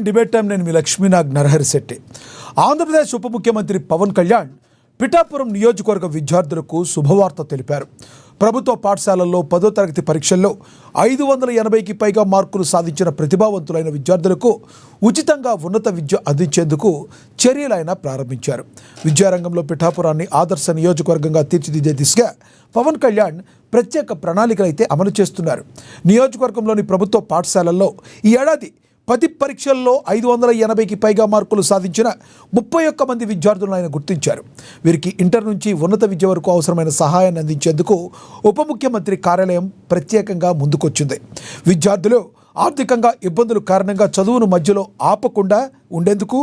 Debate time. నేను మీ లక్ష్మీనాగ్ నరహరిశెట్టి. ఆంధ్రప్రదేశ్ ఉప ముఖ్యమంత్రి పవన్ కళ్యాణ్ పిఠాపురం నియోజకవర్గ విద్యార్థులకు శుభవార్త తెలిపారు. ప్రభుత్వ పాఠశాలల్లో 10వ తరగతి పరీక్షల్లో 580కి పైగా మార్కులు సాధించిన ప్రతిభావంతులైన విద్యార్థులకు ఉచితంగా ఉన్నత విద్య అందించేందుకు చర్యలు ఆయన ప్రారంభించారు. విద్యారంగంలో పిఠాపురాన్ని ఆదర్శ నియోజకవర్గంగా తీర్చిదిద్దే దిశగా పవన్ కళ్యాణ్ ప్రత్యేక ప్రణాళికలు అయితే అమలు చేస్తున్నారు. నియోజకవర్గంలోని ప్రభుత్వ పాఠశాలల్లో ఈ ఏడాది 10 పరీక్షల్లో 580కి పైగా మార్కులు సాధించిన 31 మంది విద్యార్థులను ఆయన గుర్తించారు. వీరికి ఇంటర్ నుంచి ఉన్నత విద్య వరకు అవసరమైన సహాయాన్ని అందించేందుకు ఉప ముఖ్యమంత్రి కార్యాలయం ప్రత్యేకంగా ముందుకొచ్చింది. విద్యార్థులు ఆర్థికంగా ఇబ్బందుల కారణంగా చదువును మధ్యలో ఆపకుండా ఉండేందుకు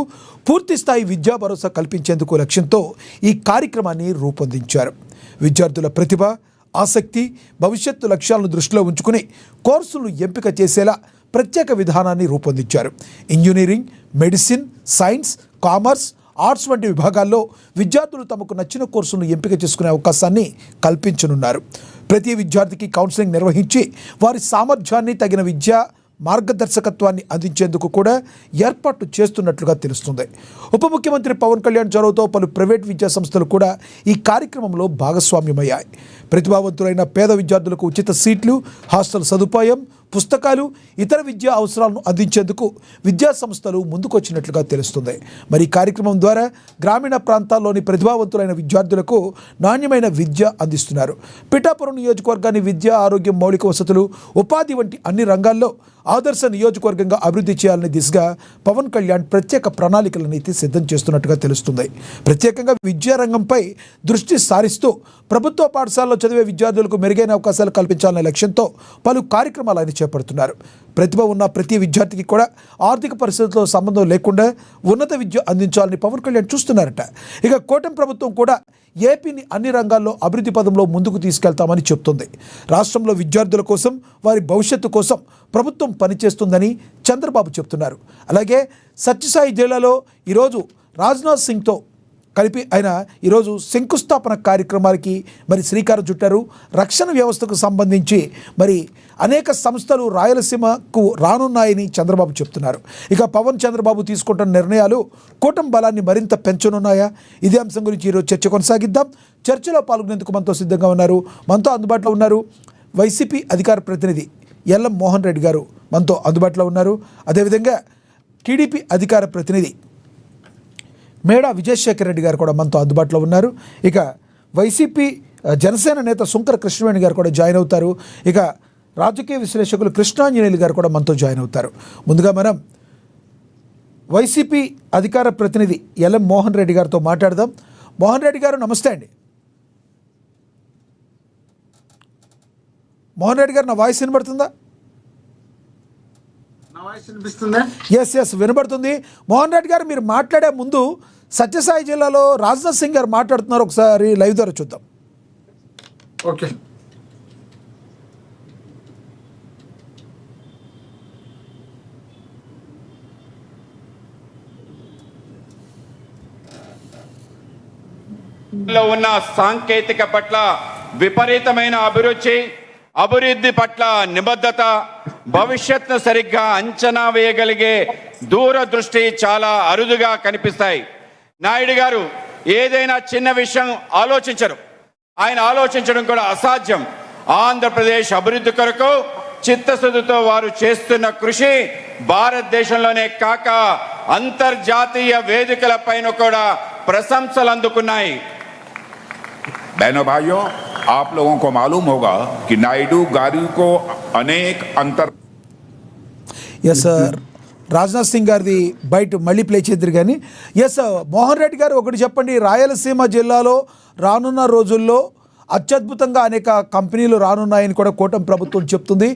పూర్తి స్థాయి విద్యా భరోసా కల్పించేందుకు లక్ష్యంతో ఈ కార్యక్రమాన్ని రూపొందించారు. విద్యార్థుల ప్రతిభ, ఆసక్తి, భవిష్యత్తు లక్ష్యాలను దృష్టిలో ఉంచుకుని కోర్సులను ఎంపిక చేసేలా ప్రత్యేక విధానాన్ని రూపొందించారు. Engineering, medicine, science, commerce, arts వంటి విభాగాల్లో విద్యార్థులు తమకు నచ్చిన కోర్సులను ఎంపిక చేసుకునే అవకాశాన్ని కల్పించనున్నారు. ప్రతి విద్యార్థికి కౌన్సిలింగ్ నిర్వహించి వారి సామర్థ్యాన్ని తగిన విద్యా మార్గదర్శకత్వాన్ని అందించేందుకు కూడా ఏర్పాటు చేస్తున్నట్లుగా తెలుస్తుంది. ఉప ముఖ్యమంత్రి పవన్ కళ్యాణ్ చొరవతో పలు ప్రైవేట్ విద్యా సంస్థలు కూడా ఈ కార్యక్రమంలో భాగస్వామ్యమయ్యాయి. ప్రతిభావంతులైన పేద విద్యార్థులకు ఉచిత సీట్లు, హాస్టల్ సదుపాయం, పుస్తకాలు, ఇతర విద్యా అవసరాలను అందించేందుకు విద్యా సంస్థలు ముందుకొచ్చినట్లుగా తెలుస్తుంది. మరి ఈ కార్యక్రమం ద్వారా గ్రామీణ ప్రాంతాల్లోని ప్రతిభావంతులైన విద్యార్థులకు నాణ్యమైన విద్య అందిస్తున్నారు. పిఠాపురం నియోజకవర్గాన్ని విద్య, ఆరోగ్యం, మౌలిక వసతులు, ఉపాధి వంటి అన్ని రంగాల్లో ఆదర్శ నియోజకవర్గంగా అభివృద్ధి చేయాలనే దిశగా పవన్ కళ్యాణ్ ప్రత్యేక ప్రణాళికలను అయితే సిద్ధం చేస్తున్నట్టుగా తెలుస్తుంది. ప్రత్యేకంగా విద్యారంగంపై దృష్టి సారిస్తూ ప్రభుత్వ పాఠశాలలో చదివే విద్యార్థులకు మెరుగైన అవకాశాలు కల్పించాలనే లక్ష్యంతో పలు కార్యక్రమాలు ఆయన చేపడుతున్నారు. ప్రతిభ ఉన్న ప్రతి విద్యార్థికి కూడా ఆర్థిక పరిస్థితులతో సంబంధం లేకుండా ఉన్నత విద్య అందించాలని పవన్ కళ్యాణ్ చూస్తున్నారట. ఇక కూటమి ప్రభుత్వం కూడా ఏపీని అన్ని రంగాల్లో అభివృద్ధి పదంలో ముందుకు తీసుకెళ్తామని చెప్తుంది. రాష్ట్రంలో విద్యార్థుల కోసం, వారి భవిష్యత్తు కోసం ప్రభుత్వం పనిచేస్తుందని చంద్రబాబు చెప్తున్నారు. అలాగే సత్యసాయి జిల్లాలో ఈరోజు రాజ్నాథ్ సింగ్తో కలిపి ఆయన ఈరోజు శంకుస్థాపన కార్యక్రమాలకి మరి శ్రీకారం చుట్టారు. రక్షణ వ్యవస్థకు సంబంధించి మరి అనేక సంస్థలు రాయలసీమకు రానున్నాయని చంద్రబాబు చెప్తున్నారు. ఇక పవన్ చంద్రబాబు తీసుకుంటున్న నిర్ణయాలు కూటమి బలాన్ని మరింత పెంచనున్నాయా? ఇదే అంశం గురించి ఈరోజు చర్చ కొనసాగిద్దాం. చర్చలో పాల్గొనేందుకు మనతో సిద్ధంగా ఉన్నారు, మనతో అందుబాటులో ఉన్నారు వైసీపీ అధికార ప్రతినిధి ఎల్ఎం మోహన్ రెడ్డి గారు మనతో అందుబాటులో ఉన్నారు. అదేవిధంగా టీడీపీ అధికార ప్రతినిధి మేడా విజయశేఖర్ రెడ్డి గారు కూడా మనతో అందుబాటులో ఉన్నారు. ఇక వైసీపీ జనసేన నేత సుంకర కృష్ణవేణి గారు కూడా జాయిన్ అవుతారు. ఇక రాజకీయ విశ్లేషకులు కృష్ణాంజనేయులు గారు కూడా మనతో జాయిన్ అవుతారు. ముందుగా మనం వైసీపీ అధికార ప్రతినిధి ఎల్ఎం మోహన్ రెడ్డి గారితో మాట్లాడదాం. మోహన్ రెడ్డి గారు నమస్తే అండి. మోహన్ రెడ్డి గారు, నా వాయిస్ వినబడుతుందా? ఎస్ వినబడుతుంది. మోహన్ రెడ్డి గారు, మీరు మాట్లాడే ముందు సత్యసాయి జిల్లాలో రాజ్నాథ్ సింగ్ గారు మాట్లాడుతున్నారు, ఒకసారి లైవ్ ద్వారా చూద్దాం. ఓకే. ఉన్న సాంకేతిక పట్ల విపరీతమైన అభివృద్ధి పట్ల నిబద్ధత, భవిష్యత్తును సరిగ్గా అంచనా వేయగలిగే దూరదృష్టి చాలా అరుదుగా కనిపిస్తాయి. నాయుడు గారు ఏదైనా చిన్న విషయం ఆలోచించరు. ఆయన ఆలోచించడం కూడా అసాధ్యం. ఆంధ్రప్రదేశ్ అభివృద్ధి కొరకు చిత్తశుద్ధితో వారు చేస్తున్న కృషి భారతదేశంలోనే కాక అంతర్జాతీయ వేదికల పైన కూడా ప్రశంసలు అందుకున్నాయి. बहनों भाइयों, आप लोगों को मालूम होगा कि नायडू गारू को अनेक अंतर రాజ్నాథ్ సింగ్ గారిది బయట మళ్ళీ ప్లే చేద్దరు కానీ మోహన్ రెడ్డి గారు ఒకటి చెప్పండి. రాయలసీమ జిల్లాలో రానున్న రోజుల్లో అత్యద్భుతంగా అనేక కంపెనీలు రానున్నాయని కూడా కూటమి ప్రభుత్వం చెప్తుంది.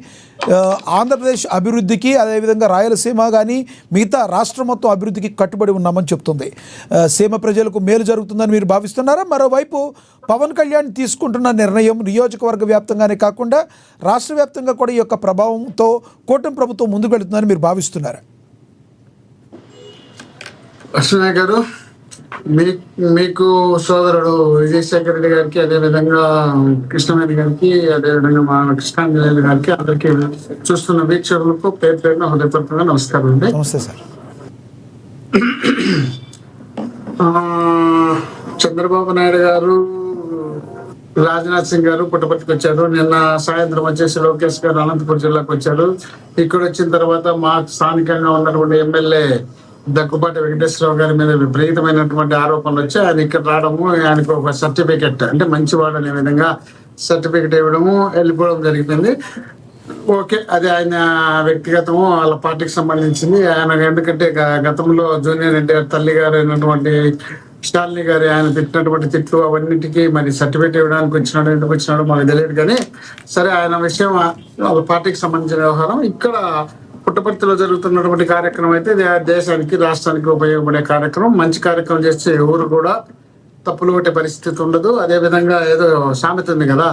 ఆంధ్రప్రదేశ్ అభివృద్ధికి, అదేవిధంగా రాయలసీమ కానీ మిగతా రాష్ట్రం మొత్తం అభివృద్ధికి కట్టుబడి ఉన్నామని చెప్తుంది. సీమ ప్రజలకు మేలు జరుగుతుందని మీరు భావిస్తున్నారా? మరోవైపు పవన్ కళ్యాణ్ తీసుకుంటున్న నిర్ణయం నియోజకవర్గ వ్యాప్తంగానే కాకుండా రాష్ట్ర వ్యాప్తంగా కూడా ఈ యొక్క ప్రభావంతో కూటమి ప్రభుత్వం ముందుకు వెళుతుందని మీరు భావిస్తున్నారా? అశ్వినాయ్ గారు, మీకు సోదరుడు విజయశేఖర్ రెడ్డి గారికి, అదేవిధంగా కృష్ణవేణి గారికి, అదేవిధంగా మా కృష్ణాంజనేయులు గారికి, అందరికీ చూస్తున్న వీక్షకులకు పేరు పేరున హృదయపూర్వకంగా నమస్కారం అండి. నమస్తే సార్. ఆ, చంద్రబాబు నాయుడు గారు, రాజ్నాథ్ సింగ్ గారు పుట్టపర్తికి వచ్చారు. నిన్న సాయంత్రం వచ్చేసి లోకేష్ గారు అనంతపురం జిల్లాకు వచ్చారు. ఇక్కడ వచ్చిన తర్వాత మా స్థానికంగా ఉన్నటువంటి ఎమ్మెల్యే దగ్గుబాటి వెంకటేశ్వరరావు గారి మీద విపరీతమైనటువంటి ఆరోపణలు వచ్చి ఆయన ఇక్కడ రావడము, ఆయనకు ఒక సర్టిఫికెట్ అంటే మంచివాడు అనే విధంగా సర్టిఫికెట్ ఇవ్వడము, వెళ్ళిపోవడం జరిగింది. ఓకే, అది ఆయన వ్యక్తిగతము, వాళ్ళ పార్టీకి సంబంధించింది. ఆయన ఎందుకంటే గతంలో జూనియర్ ఎన్టీఆర్ తల్లి గారు అయినటువంటి షాలిని గారి ఆయన పెట్టినటువంటి తిట్లు అవన్నిటికీ మరి సర్టిఫికేట్ ఇవ్వడానికి వచ్చినాడు, ఎందుకు వచ్చినాడో మాకు తెలియదు. కానీ సరే, ఆయన విషయం వాళ్ళ పార్టీకి సంబంధించిన వ్యవహారం. ఇక్కడ పుట్టపర్తిలో జరుగుతున్నటువంటి కార్యక్రమం అయితే దేశానికి రాష్ట్రానికి ఉపయోగపడే కార్యక్రమం. మంచి కార్యక్రమం చేస్తే ఎవరు కూడా తప్పులు కొట్టే పరిస్థితి ఉండదు. అదేవిధంగా ఏదో సామెత ఉంది కదా,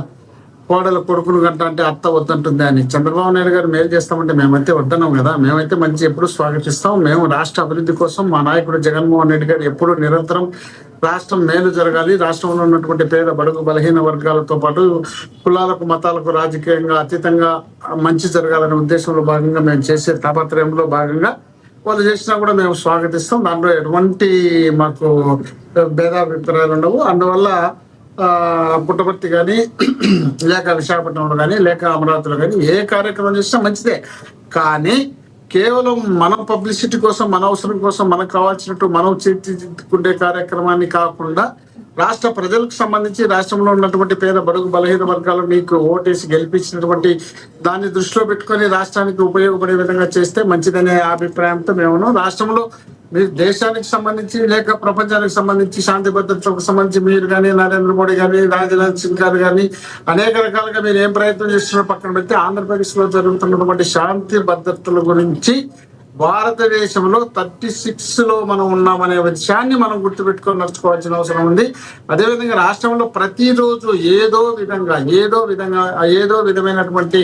కోడలు కొడుకును గంట అంటే అత్త వద్దంటుంది అని. చంద్రబాబు నాయుడు గారు మేలు చేస్తామంటే మేమైతే వద్దన్నాం కదా. మేమైతే మంచి ఎప్పుడు స్వాగతిస్తాం. మేము రాష్ట్ర అభివృద్ధి కోసం మా నాయకుడు జగన్మోహన్ రెడ్డి గారు ఎప్పుడు నిరంతరం రాష్ట్రం మేలు జరగాలి, రాష్ట్రంలో ఉన్నటువంటి పేద బడుగు బలహీన వర్గాలతో పాటు కులాలకు మతాలకు రాజకీయంగా అతీతంగా మంచి జరగాలనే ఉద్దేశంలో భాగంగా మేము చేసే తాపత్రయంలో భాగంగా వాళ్ళు చేసినా కూడా మేము స్వాగతిస్తాం. దాంట్లో ఎటువంటి మాకు భేదాభిప్రాయాలు ఉండవు. అందువల్ల పుట్టపర్తి కానీ లేక విశాఖపట్నంలో కానీ లేక అమరావతిలో కానీ ఏ కార్యక్రమం చేసినా మంచిదే. కానీ కేవలం మన పబ్లిసిటీ కోసం, మన అవసరం కోసం, మనకు కావాల్సినట్టు మనం తీర్చిదిద్దుకునే కార్యక్రమాన్ని కాకుండా రాష్ట్ర ప్రజలకు సంబంధించి రాష్ట్రంలో ఉన్నటువంటి పేద బడుగు బలహీన వర్గాలు మీకు ఓటేసి గెలిపించినటువంటి దాన్ని దృష్టిలో పెట్టుకొని రాష్ట్రానికి ఉపయోగపడే విధంగా చేస్తే మంచిదనే అభిప్రాయంతో మేము రాష్ట్రంలో మీరు దేశానికి సంబంధించి లేక ప్రపంచానికి సంబంధించి శాంతి భద్రతలకు సంబంధించి మీరు కానీ నరేంద్ర మోడీ కానీ రాజ్నాథ్ సింగ్ గారు కానీ అనేక రకాలుగా మీరు ఏం ప్రయత్నం చేస్తున్నారో పక్కన పెడితే ఆంధ్రప్రదేశ్ లో జరుగుతున్నటువంటి శాంతి భద్రతల గురించి భారతదేశంలో 36 లో మనం ఉన్నామనే విషయాన్ని మనం గుర్తుపెట్టుకొని నడుచుకోవాల్సిన అవసరం ఉంది. అదేవిధంగా రాష్ట్రంలో ప్రతిరోజు ఏదో విధమైనటువంటి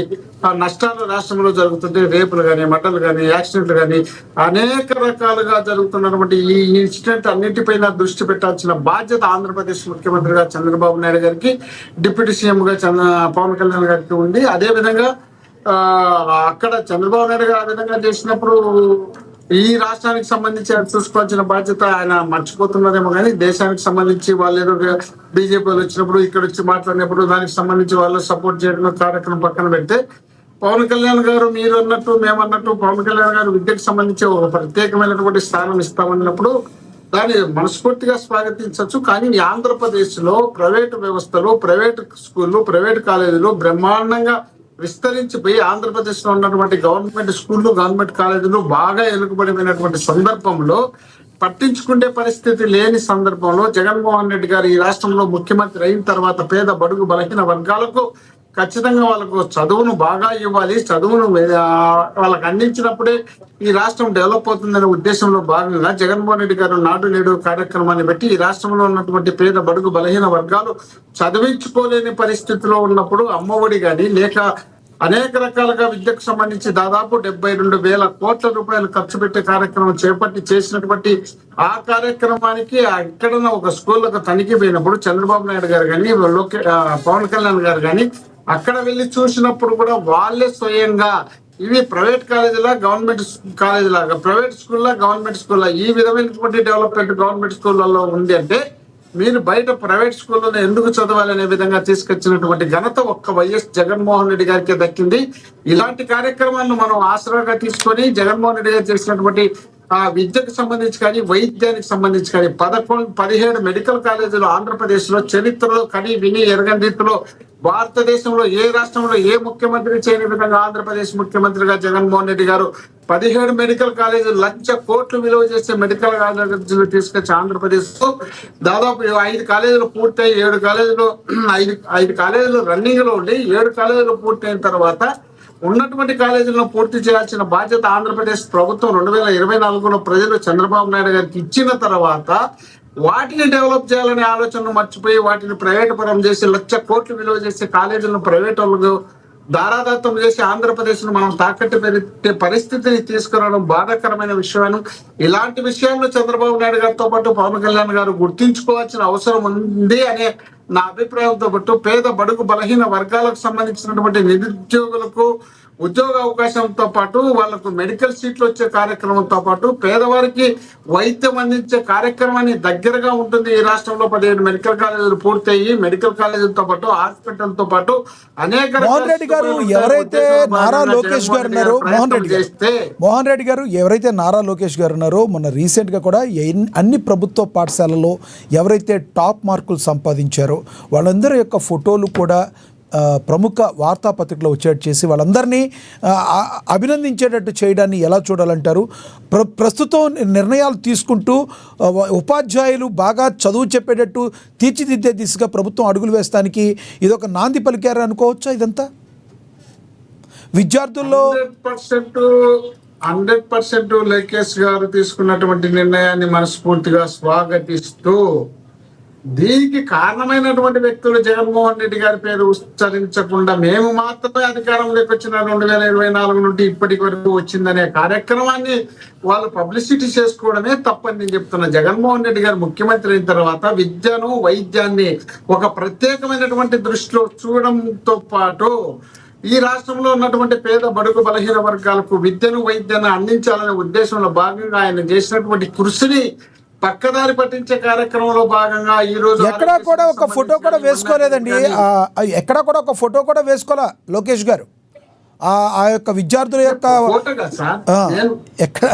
నష్టాలు రాష్ట్రంలో జరుగుతుంటే, రేపులు కానీ, మటలు కానీ, యాక్సిడెంట్లు కానీ అనేక రకాలుగా జరుగుతున్నటువంటి ఈ ఇన్సిడెంట్ అన్నిటిపైన దృష్టి పెట్టాల్సిన బాధ్యత ఆంధ్రప్రదేశ్ ముఖ్యమంత్రిగా చంద్రబాబు నాయుడు గారికి, డిప్యూటీ సీఎంగా పవన్ కళ్యాణ్ గారికి ఉంది. అదేవిధంగా అక్కడ చంద్రబాబు నాయుడు గారు ఆ విధంగా చేసినప్పుడు ఈ రాష్ట్రానికి సంబంధించి చూసుకోవాల్సిన బాధ్యత ఆయన మర్చిపోతున్నారేమో. కానీ దేశానికి సంబంధించి వాళ్ళు ఏదో బీజేపీ వాళ్ళు వచ్చినప్పుడు ఇక్కడ వచ్చి మాట్లాడినప్పుడు దానికి సంబంధించి వాళ్ళు సపోర్ట్ చేయడం కార్యక్రమం పక్కన పెడితే, పవన్ కళ్యాణ్ గారు మీరు అన్నట్టు మేమన్నట్టు పవన్ కళ్యాణ్ గారు విద్యకు సంబంధించి ఒక ప్రత్యేకమైనటువంటి స్థానం ఇస్తామన్నప్పుడు దాన్ని మనస్ఫూర్తిగా స్వాగతించవచ్చు. కానీ ఆంధ్రప్రదేశ్ లో ప్రైవేటు వ్యవస్థలు, ప్రైవేట్ స్కూళ్ళు, ప్రైవేట్ కాలేజీలు బ్రహ్మాండంగా విస్తరించిపోయి ఆంధ్రప్రదేశ్ లో ఉన్నటువంటి గవర్నమెంట్ స్కూళ్ళు, గవర్నమెంట్ కాలేజీలు బాగా వెనుకబడిపోయినటువంటి సందర్భంలో, పట్టించుకునే పరిస్థితి లేని సందర్భంలో జగన్మోహన్ రెడ్డి గారు ఈ రాష్ట్రంలో ముఖ్యమంత్రి అయిన తర్వాత పేద బడుగు బలహీన వర్గాలకు ఖచ్చితంగా వాళ్ళకు చదువును బాగా ఇవ్వాలి, చదువును వాళ్ళకి అందించినప్పుడే ఈ రాష్ట్రం డెవలప్ అవుతుందనే ఉద్దేశంలో భాగంగా జగన్మోహన్ రెడ్డి గారు నాడు నేడు కార్యక్రమాన్ని బట్టి ఈ రాష్ట్రంలో ఉన్నటువంటి పేద బడుగు బలహీన వర్గాలు చదివించుకోలేని పరిస్థితిలో ఉన్నప్పుడు అమ్మఒడి కానీ లేక అనేక రకాలుగా విద్యకు సంబంధించి దాదాపు 72,000 కోట్ల రూపాయలు ఖర్చు పెట్టే కార్యక్రమం చేపట్టి చేసినటువంటి ఆ కార్యక్రమానికి ఎక్కడన్నా ఒక స్కూళ్ళకు తనిఖీ పోయినప్పుడు చంద్రబాబు నాయుడు గారు కానీ పవన్ కళ్యాణ్ గారు కానీ అక్కడ వెళ్ళి చూసినప్పుడు కూడా వాళ్ళే స్వయంగా ఇవి ప్రైవేట్ కాలేజీలా గవర్నమెంట్ కాలేజీలాగా, ప్రైవేట్ స్కూల్లా గవర్నమెంట్ స్కూల్లా, ఈ విధమైనటువంటి డెవలప్మెంట్ గవర్నమెంట్ స్కూళ్ళలో ఉంది అంటే మీరు బయట ప్రైవేట్ స్కూల్లో ఎందుకు చదవాలనే విధంగా తీసుకొచ్చినటువంటి ఘనత ఒక్క వైఎస్ జగన్మోహన్ రెడ్డి గారికి దక్కింది. ఇలాంటి కార్యక్రమాలను మనం ఆసరాగా తీసుకొని జగన్మోహన్ రెడ్డి గారు చేసినటువంటి ఆ విద్యకు సంబంధించి కానీ వైద్యానికి సంబంధించి కానీ 17 మెడికల్ కాలేజీలు ఆంధ్రప్రదేశ్ లో చరిత్రలో కని విని ఎరగని రీతిలో భారతదేశంలో ఏ రాష్ట్రంలో ఏ ముఖ్యమంత్రి చేయని విధంగా ఆంధ్రప్రదేశ్ ముఖ్యమంత్రిగా జగన్మోహన్ రెడ్డి గారు 17 మెడికల్ కాలేజీలు 1,00,000 కోట్లు విలువ చేసే మెడికల్ కాలేజీలు తీసుకొచ్చి ఆంధ్రప్రదేశ్ లో దాదాపు 5 కాలేజీలు పూర్తయి 7 కాలేజీలు 5 కాలేజీలు రన్నింగ్ లో ఉండి 7 కాలేజీలు పూర్తయిన తర్వాత ఉన్నటువంటి కాలేజీలను పూర్తి చేయాల్సిన బాధ్యత ఆంధ్రప్రదేశ్ ప్రభుత్వం 2024లో ప్రజలు చంద్రబాబు నాయుడు గారికి ఇచ్చిన తర్వాత వాటిని డెవలప్ చేయాలనే ఆలోచనను మర్చిపోయి వాటిని ప్రైవేట్ పరం చేసి 1,00,000 కోట్లు విలువ చేసే కాలేజీలను ప్రైవేట్ వాళ్ళకు దారాదత్తం చేసి ఆంధ్రప్రదేశ్ ను మనం తాకట్టు పెట్టే పరిస్థితిని తీసుకురావడం బాధాకరమైన విషయాన్ని. ఇలాంటి విషయాలను చంద్రబాబు నాయుడు గారితో పాటు పవన్ కళ్యాణ్ గారు గుర్తించుకోవాల్సిన అవసరం ఉంది అనే నా అభిప్రాయంతో పాటు పేద బడుగు బలహీన వర్గాలకు సంబంధించినటువంటి నిరుద్యోగులకు ఉద్యోగ అవకాశంతో పాటు వాళ్ళకు మెడికల్ సీట్లు వచ్చే కార్యక్రమంతో పాటు పేదవారికి వైద్యం అందించే కార్యక్రమాన్ని దగ్గరగా ఉంటుంది. ఈ రాష్ట్రంలో 17 మెడికల్ కాలేజీలు పూర్తయ్యి మెడికల్ కాలేజీలతో పాటు హాస్పిటల్తో పాటు అనేక మోహన్ రెడ్డి గారు ఎవరైతే నారా లోకేష్ గారు ఉన్నారో మోహన్ రెడ్డి గారు ఎవరైతే నారా లోకేష్ గారు ఉన్నారో మొన్న రీసెంట్గా కూడా అన్ని ప్రభుత్వ పాఠశాలలో ఎవరైతే టాప్ మార్కులు సంపాదించారో వాళ్ళందరి యొక్క ఫోటోలు కూడా ప్రముఖ వార్తాపత్రికలో వచ్చేట్టు చేసి వాళ్ళందరినీ అభినందించేటట్టు చేయడాన్ని ఎలా చూడాలంటారు? ప్రస్తుతం నిర్ణయాలు తీసుకుంటూ ఉపాధ్యాయులు బాగా చదువు చెప్పేటట్టు తీర్చిదిద్దే దిశగా ప్రభుత్వం అడుగులు వేస్తానికి ఇదొక నాంది పలికారు అనుకోవచ్చా? ఇదంతా విద్యార్థుల్లో 100% లోకేష్ గారు తీసుకున్నటువంటి నిర్ణయాన్ని మనస్ఫూర్తిగా స్వాగతిస్తూ, దీనికి కారణమైనటువంటి వ్యక్తులు జగన్మోహన్ రెడ్డి గారి పేరు ఉచ్చరించకుండా మేము మాత్రమే అధికారంలోకి వచ్చిన 2024 నుండి ఇప్పటి వరకు వచ్చిందనే కార్యక్రమాన్ని వాళ్ళు పబ్లిసిటీ చేసుకోవడమే తప్పని నేను చెప్తున్నా. జగన్మోహన్ రెడ్డి గారు ముఖ్యమంత్రి అయిన తర్వాత విద్యను వైద్యాన్ని ఒక ప్రత్యేకమైనటువంటి దృష్టిలో చూడడంతో పాటు ఈ రాష్ట్రంలో ఉన్నటువంటి పేద బడుగు బలహీన వర్గాలకు విద్యను వైద్యాన్ని అందించాలనే ఉద్దేశంలో భాగంగా ఆయన చేసినటువంటి కృషిని పక్కదారి పట్టించే కార్యక్రమంలో భాగంగా ఈ రోజు ఎక్కడా కూడా ఒక ఫోటో కూడా వేసుకోలేదండి. ఎక్కడా కూడా ఒక ఫోటో కూడా వేసుకోలే లోకేష్ గారు. ఆ యొక్క విద్యార్థుల యొక్క ఫోటోగా సార్ ఎక్కడ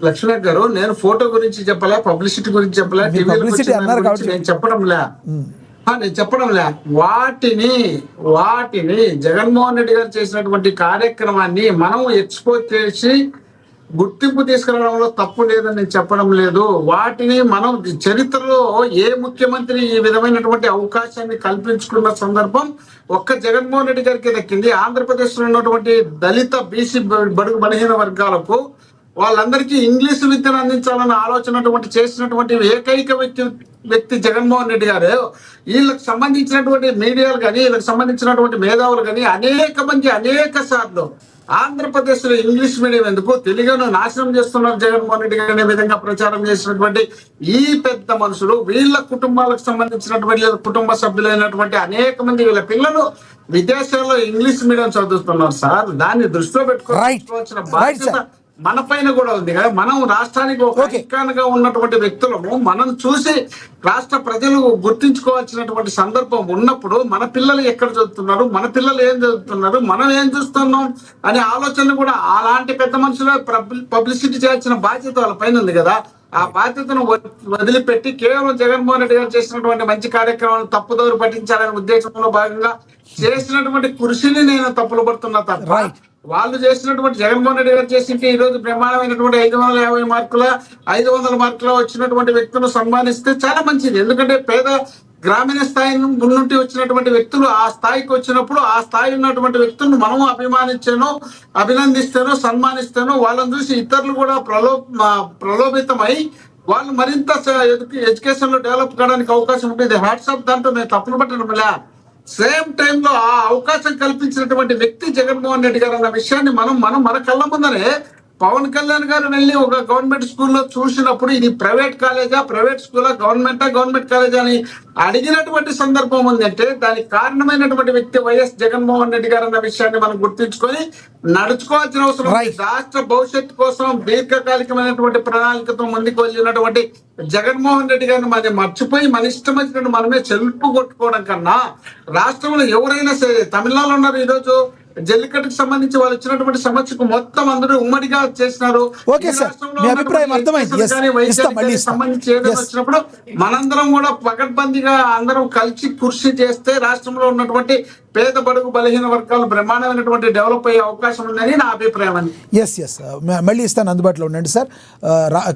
లక్ష్మణ్ గారు, నేను ఫోటో గురించి చెప్పలే, పబ్లిసిటీ గురించి చెప్పలే, పబ్లిసిటీ అన్నారు కాబట్టి నేను చెప్పడంలే వాటిని జగన్మోహన్ రెడ్డి గారు చేసినటువంటి కార్యక్రమాన్ని మనం ఎక్స్పోజ్ చేసి గుర్తింపు తీసుకురావడంలో తప్పు లేదని నేను చెప్పడం లేదు. వాటిని మనం చరిత్రలో ఏ ముఖ్యమంత్రి ఈ విధమైనటువంటి అవకాశాన్ని కల్పించుకున్న సందర్భం ఒక్క జగన్మోహన్ రెడ్డి గారికి దక్కింది. ఆంధ్రప్రదేశ్ లో ఉన్నటువంటి దళిత బీసీ బడుగు బలహీన వర్గాలకు వాళ్ళందరికీ ఇంగ్లీష్ విద్యను అందించాలన్న ఆలోచన చేసినటువంటి ఏకైక వ్యక్తి జగన్మోహన్ రెడ్డి గారు. వీళ్ళకి సంబంధించినటువంటి మీడియాలు కానీ వీళ్ళకి సంబంధించినటువంటి మేధావులు కానీ అనేక మంది అనేక సార్లు ఆంధ్రప్రదేశ్ లో ఇంగ్లీష్ మీడియం ఎందుకు, తెలుగును నాశనం చేస్తున్నారు జగన్మోహన్ రెడ్డి గారు అనే విధంగా ప్రచారం చేసినటువంటి ఈ పెద్ద మనుషులు, వీళ్ళ కుటుంబాలకు సంబంధించినటువంటి కుటుంబ సభ్యులైనటువంటి అనేక మంది వీళ్ళ పిల్లలు విదేశాల్లో ఇంగ్లీష్ మీడియం చదువుతున్నారు సార్. దాన్ని దృష్టిలో పెట్టుకోవాల్సిన బాధ్యత మన పైన కూడా ఉంది కదా. మనం రాష్ట్రానికి ఒక ఐకాన్గా ఉన్నటువంటి వ్యక్తులము మనం చూసి రాష్ట్ర ప్రజలు గుర్తించుకోవాల్సినటువంటి సందర్భం ఉన్నప్పుడు మన పిల్లలు ఎక్కడ చదువుతున్నారు, మన పిల్లలు ఏం చదువుతున్నారు, మనం ఏం చూస్తున్నాం అనే ఆలోచన కూడా అలాంటి పెద్ద మనుషులు పబ్లిసిటీ చేయాల్సిన బాధ్యత వాళ్ళ పైన ఉంది కదా. ఆ బాధ్యతను వదిలిపెట్టి కేవలం జగన్మోహన్ రెడ్డి గారు చేసినటువంటి మంచి కార్యక్రమాలను తప్పుదోరు పట్టించాలనే ఉద్దేశంలో భాగంగా చేసినటువంటి కృషిని నేను తప్పులు పడుతున్నా తప్ప వాళ్ళు చేసినటువంటి జగన్మోహన్ రెడ్డి గారు చేసింటే ఈ రోజు బ్రహ్మాండమైనటువంటి 550 మార్కుల 500 మార్కుల వచ్చినటువంటి వ్యక్తులను సన్మానిస్తే చాలా మంచిది. ఎందుకంటే పేద గ్రామీణ స్థాయి నుండి వచ్చినటువంటి వ్యక్తులు ఆ స్థాయికి వచ్చినప్పుడు ఆ స్థాయి ఉన్నటువంటి వ్యక్తులను మనం అభినందిస్తేనో సన్మానిస్తేనో వాళ్ళని చూసి ఇతరులు కూడా ప్రలోభితమై వాళ్ళు మరింత ఎడ్యుకేషన్ లో డెవలప్ కావడానికి అవకాశం ఉంటుంది. వాట్సాప్ దాంట్లో మేము తప్పులు పట్టడం సేమ్ టైంలో ఆ అవకాశం కల్పించినటువంటి వ్యక్తి జగన్మోహన్ రెడ్డి గారు అన్న విషయాన్ని మనం మన కళ్ళ ముందరే పవన్ కళ్యాణ్ గారు వెళ్ళి ఒక గవర్నమెంట్ స్కూల్లో చూసినప్పుడు ఇది ప్రైవేట్ కాలేజా, ప్రైవేట్ స్కూలా, గవర్నమెంట్ కాలేజా అని అడిగినటువంటి సందర్భం ఉందంటే దానికి కారణమైనటువంటి వ్యక్తి వైఎస్ జగన్మోహన్ రెడ్డి గారు అన్న విషయాన్ని మనం గుర్తించుకొని నడుచుకోవాల్సిన అవసరం. రాష్ట్ర భవిష్యత్తు కోసం దీర్ఘకాలికమైనటువంటి ప్రణాళికతో ముందుకు వెళ్ళినటువంటి జగన్మోహన్ రెడ్డి గారిని మనం మర్చిపోయి మన ఇష్టం వచ్చినట్టు మనమే చెల్పు కొట్టుకోవడం కన్నా రాష్ట్రంలో ఎవరైనా సరే, తమిళనాడులో ఉన్నారు ఈరోజు జల్లికట్టుకు సంబంధించి వాళ్ళు ఇచ్చినటువంటి సమస్యకు మొత్తం అందరూ ఉమ్మడిగా చేసినారు. సంబంధించి ఏదైనా వచ్చినప్పుడు మనందరం కూడా పకడ్బందీగా అందరం కలిసి కృషి చేస్తే రాష్ట్రంలో ఉన్నటువంటి పేద బడుగు బలహీన వర్గాలు బ్రహ్మాండమైనటువంటి డెవలప్ అయ్యే అవకాశం ఉందని నా అభిప్రాయం అండి. ఎస్ మళ్ళీ ఇస్తాను, అందుబాటులో ఉండండి సార్.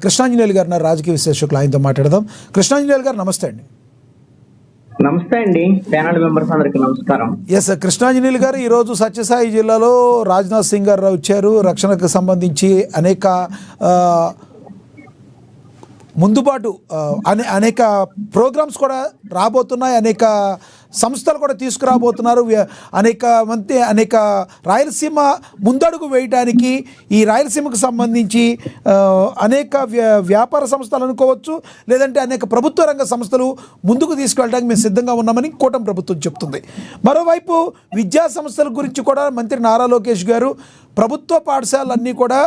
కృష్ణాంజనేయులు గారు నా రాజకీయ విశ్లేషకులు, ఆయనతో మాట్లాడదాం. కృష్ణాంజనేయులు గారు నమస్తే అండి. నమస్తే అండి, ప్యానల్ మెంబర్స్ అందరికి నమస్కారం. ఎస్ కృష్ణాంజనేయులు గారు, ఈరోజు సత్యసాయి జిల్లాలో రాజ్నాథ్ సింగ్ గారు వచ్చారు. రక్షణకు సంబంధించి అనేక ముందుబాటు అనేక ప్రోగ్రామ్స్ కూడా రాబోతున్నాయి, అనేక సంస్థలు కూడా తీసుకురాబోతున్నారు. అనేక రాయలసీమ ముందడుగు వేయడానికి ఈ రాయలసీమకు సంబంధించి అనేక వ్యాపార సంస్థలు అనుకోవచ్చు, లేదంటే అనేక ప్రభుత్వ రంగ సంస్థలు ముందుకు తీసుకెళ్ళడానికి మేము సిద్ధంగా ఉన్నామని కూటమి ప్రభుత్వం చెప్తుంది. మరోవైపు విద్యా సంస్థల గురించి కూడా మంత్రి నారా లోకేష్ గారు ప్రభుత్వ పాఠశాలన్నీ కూడా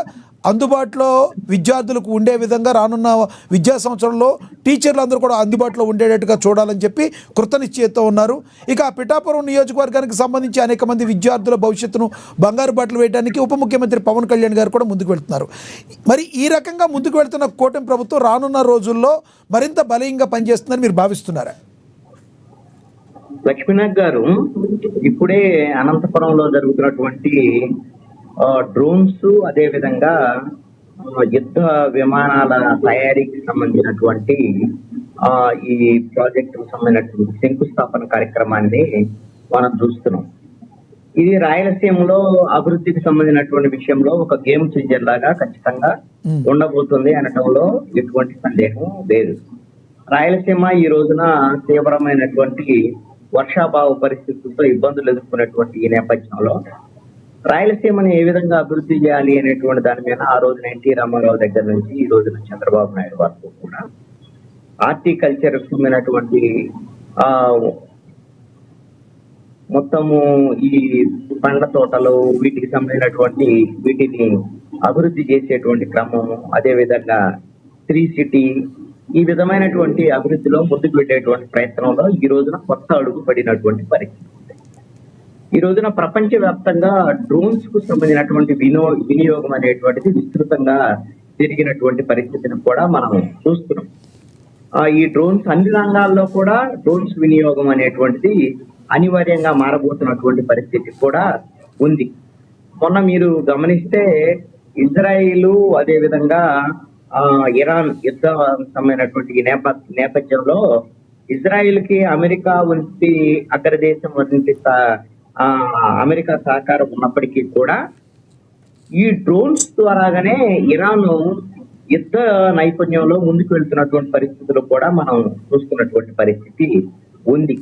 అందుబాటులో విద్యార్థులకు ఉండే విధంగా రానున్న విద్యా సంవత్సరంలో టీచర్లు అందరూ కూడా అందుబాటులో ఉండేటట్టుగా చూడాలని చెప్పి కృతనిశ్చయంతో ఉన్నారు. ఇక పిఠాపురం నియోజకవర్గానికి సంబంధించి అనేక మంది విద్యార్థుల భవిష్యత్తును బంగారు బాటలు వేయడానికి ఉప ముఖ్యమంత్రి పవన్ కళ్యాణ్ గారు కూడా ముందుకు వెళ్తున్నారు. మరి ఈ రకంగా ముందుకు వెళ్తున్న కూటమి ప్రభుత్వం రానున్న రోజుల్లో మరింత బలంగా పనిచేస్తుందని మీరు భావిస్తున్నారా? లక్ష్మీనాథ్ గారు, ఇప్పుడే అనంతపురంలో జరుగుతున్నటువంటి డ్రోన్స్, అదే విధంగా యుద్ధ విమానాల తయారీకి సంబంధించినటువంటి ఈ ప్రాజెక్టుకు సంబంధించినటువంటి శంకుస్థాపన కార్యక్రమాన్ని మనం చూస్తున్నాం. ఇది రాయలసీమలో అభివృద్ధికి సంబంధించినటువంటి విషయంలో ఒక గేమ్ చేంజర్ లాగా ఖచ్చితంగా ఉండబోతుంది అనటంలో ఎటువంటి సందేహం లేదు. రాయలసీమ ఈ రోజున తీవ్రమైనటువంటి వర్షాభావ పరిస్థితులతో ఇబ్బందులు ఎదుర్కొన్నటువంటి ఈ నేపథ్యంలో రాయలసీమని ఏ విధంగా అభివృద్ధి చేయాలి అనేటువంటి దాని మీద ఆ రోజున ఎన్టీ రామారావు దగ్గర నుంచి ఈ రోజున చంద్రబాబు నాయుడు వరకు కూడా హార్టికల్చర్ సంబంధించినటువంటి మొత్తము ఈ పండ్ల తోటలు వీటికి సంబంధించినటువంటి వీటిని అభివృద్ధి చేసేటువంటి క్రమము, అదే విధంగా 3 సిటీ ఈ విధమైనటువంటి అభివృద్ధిలో ముందుకు పెట్టేటువంటి ప్రయత్నంలో ఈ రోజున కొత్త అడుగు పడినటువంటి పరిస్థితి. ఈ రోజున ప్రపంచవ్యాప్తంగా డ్రోన్స్ కు సంబంధించినటువంటి వినియోగం అనేటువంటిది విస్తృతంగా జరిగినటువంటి పరిస్థితిని కూడా మనం చూస్తున్నాం. ఈ డ్రోన్స్ అన్ని రంగాల్లో కూడా డ్రోన్స్ వినియోగం అనేటువంటిది అనివార్యంగా మారబోతున్నటువంటి పరిస్థితి కూడా ఉంది. మొన్న మీరు గమనిస్తే ఇజ్రాయిలు, అదే విధంగా ఇరాన్ యుద్ధమైనటువంటి నేపథ్యంలో ఇజ్రాయిల్ కి అమెరికా వంటి అగ్రదేశం వంటి అమెరికా సహకారం ఉన్నప్పటికీ కూడా ఈ డ్రోన్స్ ద్వారాగానే ఇరాన్ యుద్ధ నైపుణ్యంలో ముందుకు వెళ్తున్నటువంటి పరిస్థితులు కూడా మనం చూస్తున్నటువంటి పరిస్థితి ఉంది.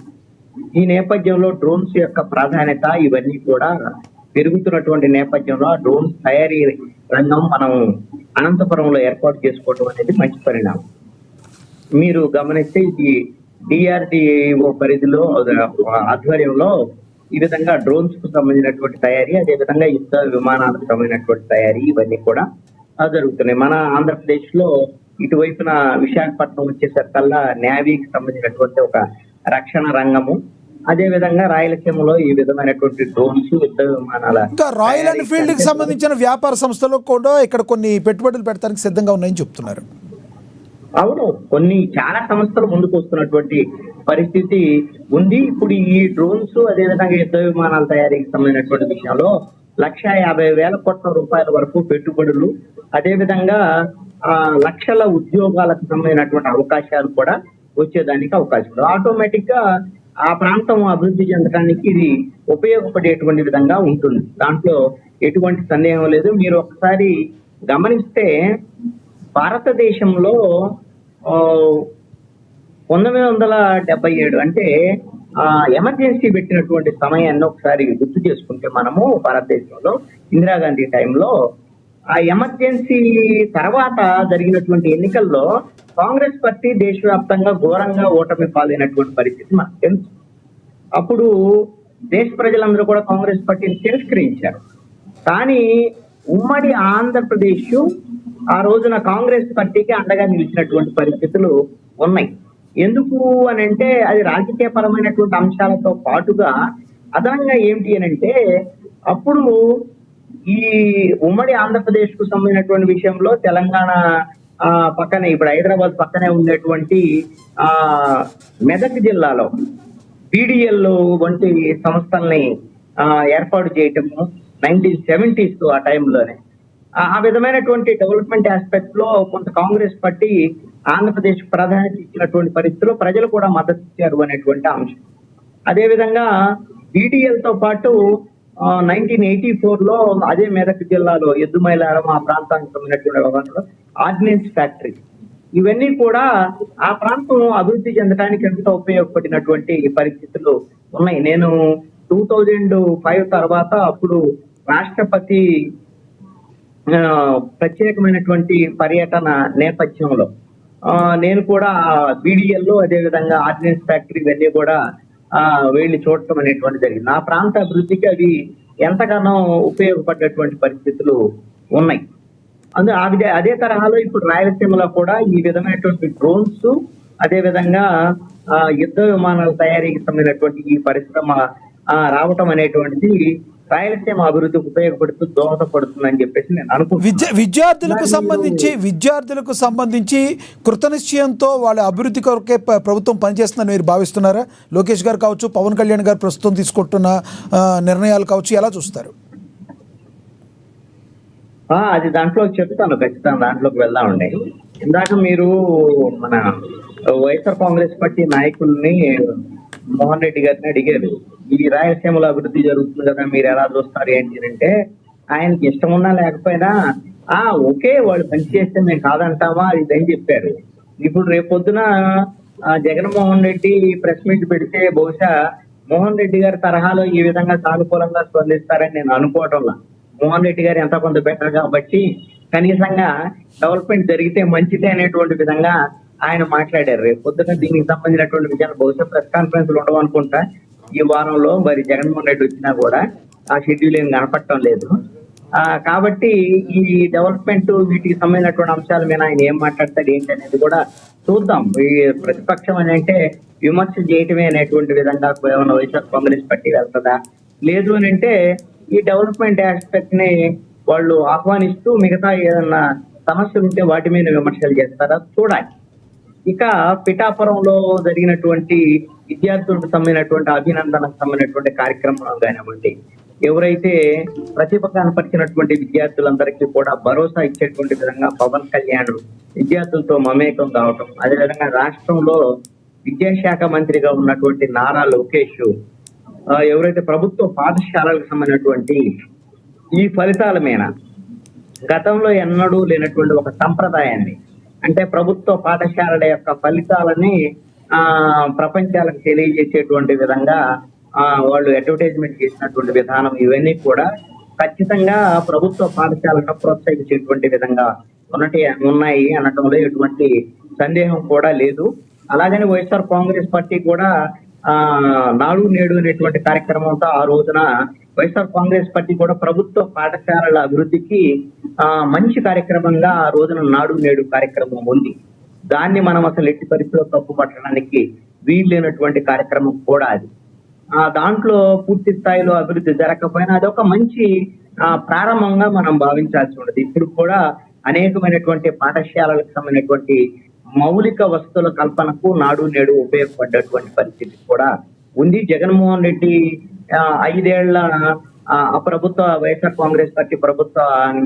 ఈ నేపథ్యంలో డ్రోన్స్ యొక్క ప్రాధాన్యత ఇవన్నీ కూడా పెరుగుతున్నటువంటి నేపథ్యంలో డ్రోన్స్ తయారీ రంగం మనం అనంతపురంలో ఏర్పాటు చేసుకోవడం అనేది మంచి పరిణామం. మీరు గమనిస్తే ఇది DRDO పరిధిలో ఆధ్వర్యంలో ఈ విధంగా డ్రోన్స్ కు సంబంధించినటువంటి తయారీ, అదే విధంగా యుద్ధ విమానాలకు సంబంధించినటువంటి తయారీ ఇవన్నీ కూడా జరుగుతున్నాయి. మన ఆంధ్రప్రదేశ్ లో ఇటువైపున విశాఖపట్నం వచ్చేసరికల్లా నేవీకి సంబంధించినటువంటి ఒక రక్షణ రంగము, అదే విధంగా రాయలసీమలో ఈ విధమైనటువంటి డ్రోన్స్, యుద్ధ విమానాల ఇంకా రాయల్ ఎన్ఫీల్డ్ కి సంబంధించిన వ్యాపార సంస్థలు కూడా ఇక్కడ కొన్ని పెట్టుబడులు పెట్టడానికి సిద్ధంగా ఉన్నాయని చెప్తున్నారు. అవును, చాలా సంస్థలు ముందుకు వస్తున్నటువంటి పరిస్థితి ఉంది. ఇప్పుడు ఈ డ్రోన్స్, అదే విధంగా యుద్ధ విమానాల తయారీకి సంబంధించినటువంటి విషయంలో 150,000 కోట్ల రూపాయల వరకు పెట్టుబడులు, అదే విధంగా లక్షల ఉద్యోగాలకు సంబంధించినటువంటి అవకాశాలు కూడా వచ్చేదానికి అవకాశం ఉంది. ఆటోమేటిక్ గా ఆ ప్రాంతం అభివృద్ధి చెందడానికి ఇది ఉపయోగపడేటువంటి విధంగా ఉంటుంది. దాంట్లో ఎటువంటి సందేహం లేదు. మీరు ఒకసారి గమనిస్తే భారతదేశంలో 1977 అంటే ఎమర్జెన్సీ పెట్టినటువంటి సమయాన్ని ఒకసారి గుర్తు చేసుకుంటే మనము భారతదేశంలో ఇందిరాగాంధీ టైంలో ఆ ఎమర్జెన్సీ తర్వాత జరిగినటువంటి ఎన్నికల్లో కాంగ్రెస్ పార్టీ దేశవ్యాప్తంగా ఘోరంగా ఓటమి పాలైనటువంటి పరిస్థితి మనకు తెలుసు. అప్పుడు దేశ ప్రజలందరూ కూడా కాంగ్రెస్ పార్టీని తిరస్కరించారు. కానీ ఉమ్మడి ఆంధ్రప్రదేశ్ ఆ రోజున కాంగ్రెస్ పార్టీకి అండగా నిలిచినటువంటి పరిస్థితులు ఉన్నాయి. ఎందుకు అని అంటే అది రాజకీయ పరమైనటువంటి అంశాలతో పాటుగా అదనంగా ఏమిటి అని అంటే అప్పుడు ఈ ఉమ్మడి ఆంధ్రప్రదేశ్ కు సంబంధించినటువంటి విషయంలో తెలంగాణ పక్కనే, ఇప్పుడు హైదరాబాద్ పక్కనే ఉండేటువంటి మెదక్ జిల్లాలో BDL వంటి సంస్థల్ని ఏర్పాటు చేయటము 1970s ఆ టైంలోనే ఆ విధమైనటువంటి డెవలప్మెంట్ ఆస్పెక్ట్ లో కొంత కాంగ్రెస్ పార్టీ ఆంధ్రప్రదేశ్ ప్రాధాన్యత ఇచ్చినటువంటి పరిస్థితుల్లో ప్రజలు కూడా మద్దతు ఇచ్చారు అనేటువంటి అంశం. అదేవిధంగా BDL తో పాటు 1984 లో అదే మెదక్ జిల్లాలో ఎద్దుమైలారం ఆ ప్రాంతానికి సంబంధించినటువంటి ఆర్డినెన్స్ ఫ్యాక్టరీ, ఇవన్నీ కూడా ఆ ప్రాంతం అభివృద్ధి చెందడానికి ఎంతో ఉపయోగపడినటువంటి పరిస్థితులు ఉన్నాయి. నేను 2005 తర్వాత అప్పుడు రాష్ట్రపతి ప్రత్యేకమైనటువంటి పర్యటన నేపథ్యంలో నేను కూడా బీడీఎల్లో అదేవిధంగా ఆర్డినెన్స్ ఫ్యాక్టరీ ఇవన్నీ కూడా వెళ్ళి చూడటం అనేటువంటి జరిగింది. నా ప్రాంత అభివృద్ధికి అవి ఎంతగానో ఉపయోగపడ్డటువంటి పరిస్థితులు ఉన్నాయి. అదే తరహాలో ఇప్పుడు రాయలసీమలో కూడా ఈ విధమైనటువంటి డ్రోన్స్ అదేవిధంగా యుద్ధ విమానాల తయారీకి సంబంధించినటువంటి ఈ పరిశ్రమ రావటం అనేటువంటిది రాయలసీమ అభివృద్ధికి ఉపయోగపడుతూ దోహదపడుతుందని చెప్పేసి నేను అనుకుంటున్నాను. విద్యార్థులకు సంబంధించి కృతనిశ్చయంతో వాళ్ళ అభివృద్ధి కొరకే ప్రభుత్వం పనిచేస్తుందని మీరు భావిస్తున్నారా? లోకేష్ గారు కావచ్చు, పవన్ కళ్యాణ్ గారు ప్రస్తుతం తీసుకుంటున్న నిర్ణయాలు కావచ్చు, ఎలా చూస్తారు? అది దాంట్లో చెప్తాను, ఖచ్చితంగా దాంట్లోకి వెళ్దామండి. ఇందాక మీరు మన వైఎస్ఆర్ కాంగ్రెస్ పార్టీ నాయకుల్ని మోహన్ రెడ్డి గారిని అడిగారు, ఈ రాయలసీమలో అభివృద్ధి జరుగుతుంది కదా మీరు ఎలా చూస్తారు ఏంటి అంటే, ఆయనకి ఇష్టం ఉన్నా లేకపోయినా ఓకే వాళ్ళు పని చేస్తే మేము కాదంటామా అది ఇదని చెప్పారు. ఇప్పుడు రేపొద్దున జగన్మోహన్ రెడ్డి ప్రెస్ మీట్ పెడితే బహుశా మోహన్ రెడ్డి గారి తరహాలో ఈ విధంగా సానుకూలంగా స్పందిస్తారని నేను అనుకోవటంలా. మోహన్ రెడ్డి గారు ఎంత కొంత బెటర్ కాబట్టి కనీసంగా డెవలప్మెంట్ జరిగితే మంచిదే అనేటువంటి విధంగా ఆయన మాట్లాడారు. రేపు పొద్దున దీనికి సంబంధించినటువంటి విషయాలు బహుశా ప్రెస్ కాన్ఫరెన్స్ ఉండవు అనుకుంటా ఈ వారంలో. మరి జగన్మోహన్ రెడ్డి వచ్చినా కూడా ఆ షెడ్యూల్ ఏం కనపడటం లేదు. కాబట్టి ఈ డెవలప్మెంట్ వీటికి సంబంధించినటువంటి అంశాల మీద ఆయన ఏం మాట్లాడతాడు ఏంటి అనేది కూడా చూద్దాం. ఈ ప్రతిపక్షం అని అంటే విమర్శ చేయటమే అనేటువంటి విధంగా ఏమైనా వైఎస్ఆర్ కాంగ్రెస్ పార్టీ వెళ్తుందా, లేదు అని అంటే ఈ డెవలప్మెంట్ ఆస్పెక్ట్ ని వాళ్ళు ఆహ్వానిస్తూ మిగతా ఏదన్నా సమస్యలు ఉంటే వాటి మీద విమర్శలు చేస్తారా చూడాలి. ఇక పిఠాపురంలో జరిగినటువంటి విద్యార్థులకు సంబంధించినటువంటి అభినందనకు సంబంధించినటువంటి కార్యక్రమం కానివ్వండి, ఎవరైతే ప్రతిభ కనపరిచినటువంటి విద్యార్థులందరికీ కూడా భరోసా ఇచ్చేటువంటి విధంగా పవన్ కళ్యాణ్ విద్యార్థులతో మమేకం కావటం, అదేవిధంగా రాష్ట్రంలో విద్యాశాఖ మంత్రిగా ఉన్నటువంటి నారా లోకేష్ ఎవరైతే ప్రభుత్వ పాఠశాలలకు సంబంధించినటువంటి ఈ ఫలితాల మీద గతంలో ఎన్నడూ లేనటువంటి ఒక సంప్రదాయాన్ని, అంటే ప్రభుత్వ పాఠశాలల యొక్క ఫలితాలని ప్రపంచాలకు తెలియజేసేటువంటి విధంగా వాళ్ళు అడ్వర్టైజ్మెంట్ చేసినటువంటి విధానం, ఇవన్నీ కూడా ఖచ్చితంగా ప్రభుత్వ పాఠశాలను ప్రోత్సహించేటువంటి విధంగా ఉన్నాయి అనటంలో ఎటువంటి సందేహం కూడా లేదు. అలాగని వైఎస్ఆర్ కాంగ్రెస్ పార్టీ కూడా నాడు నేడు అనేటువంటి కార్యక్రమంతో ఆ రోజున వైఎస్ఆర్ కాంగ్రెస్ పార్టీ కూడా ప్రభుత్వ పాఠశాలల అభివృద్ధికి మంచి కార్యక్రమంగా ఆ రోజున నాడు నేడు కార్యక్రమం ఉంది. దాన్ని మనం అసలు ఎట్టి పరిస్థితుల్లో తప్పు పట్టడానికి వీల్లేనటువంటి కార్యక్రమం కూడా అది. దాంట్లో పూర్తి స్థాయిలో అభివృద్ధి జరగకపోయినా అదొక మంచి ప్రారంభంగా మనం భావించాల్సి ఉండదు. ఇప్పుడు కూడా అనేకమైనటువంటి పాఠశాలలకు సంబంధించినటువంటి మౌలిక వసతుల కల్పనకు నాడు నేడు ఉపయోగపడ్డటువంటి పరిస్థితి కూడా ఉంది. జగన్మోహన్ రెడ్డి 5 ఏళ్ల ప్రభుత్వ వైఎస్ఆర్ కాంగ్రెస్ పార్టీ ప్రభుత్వ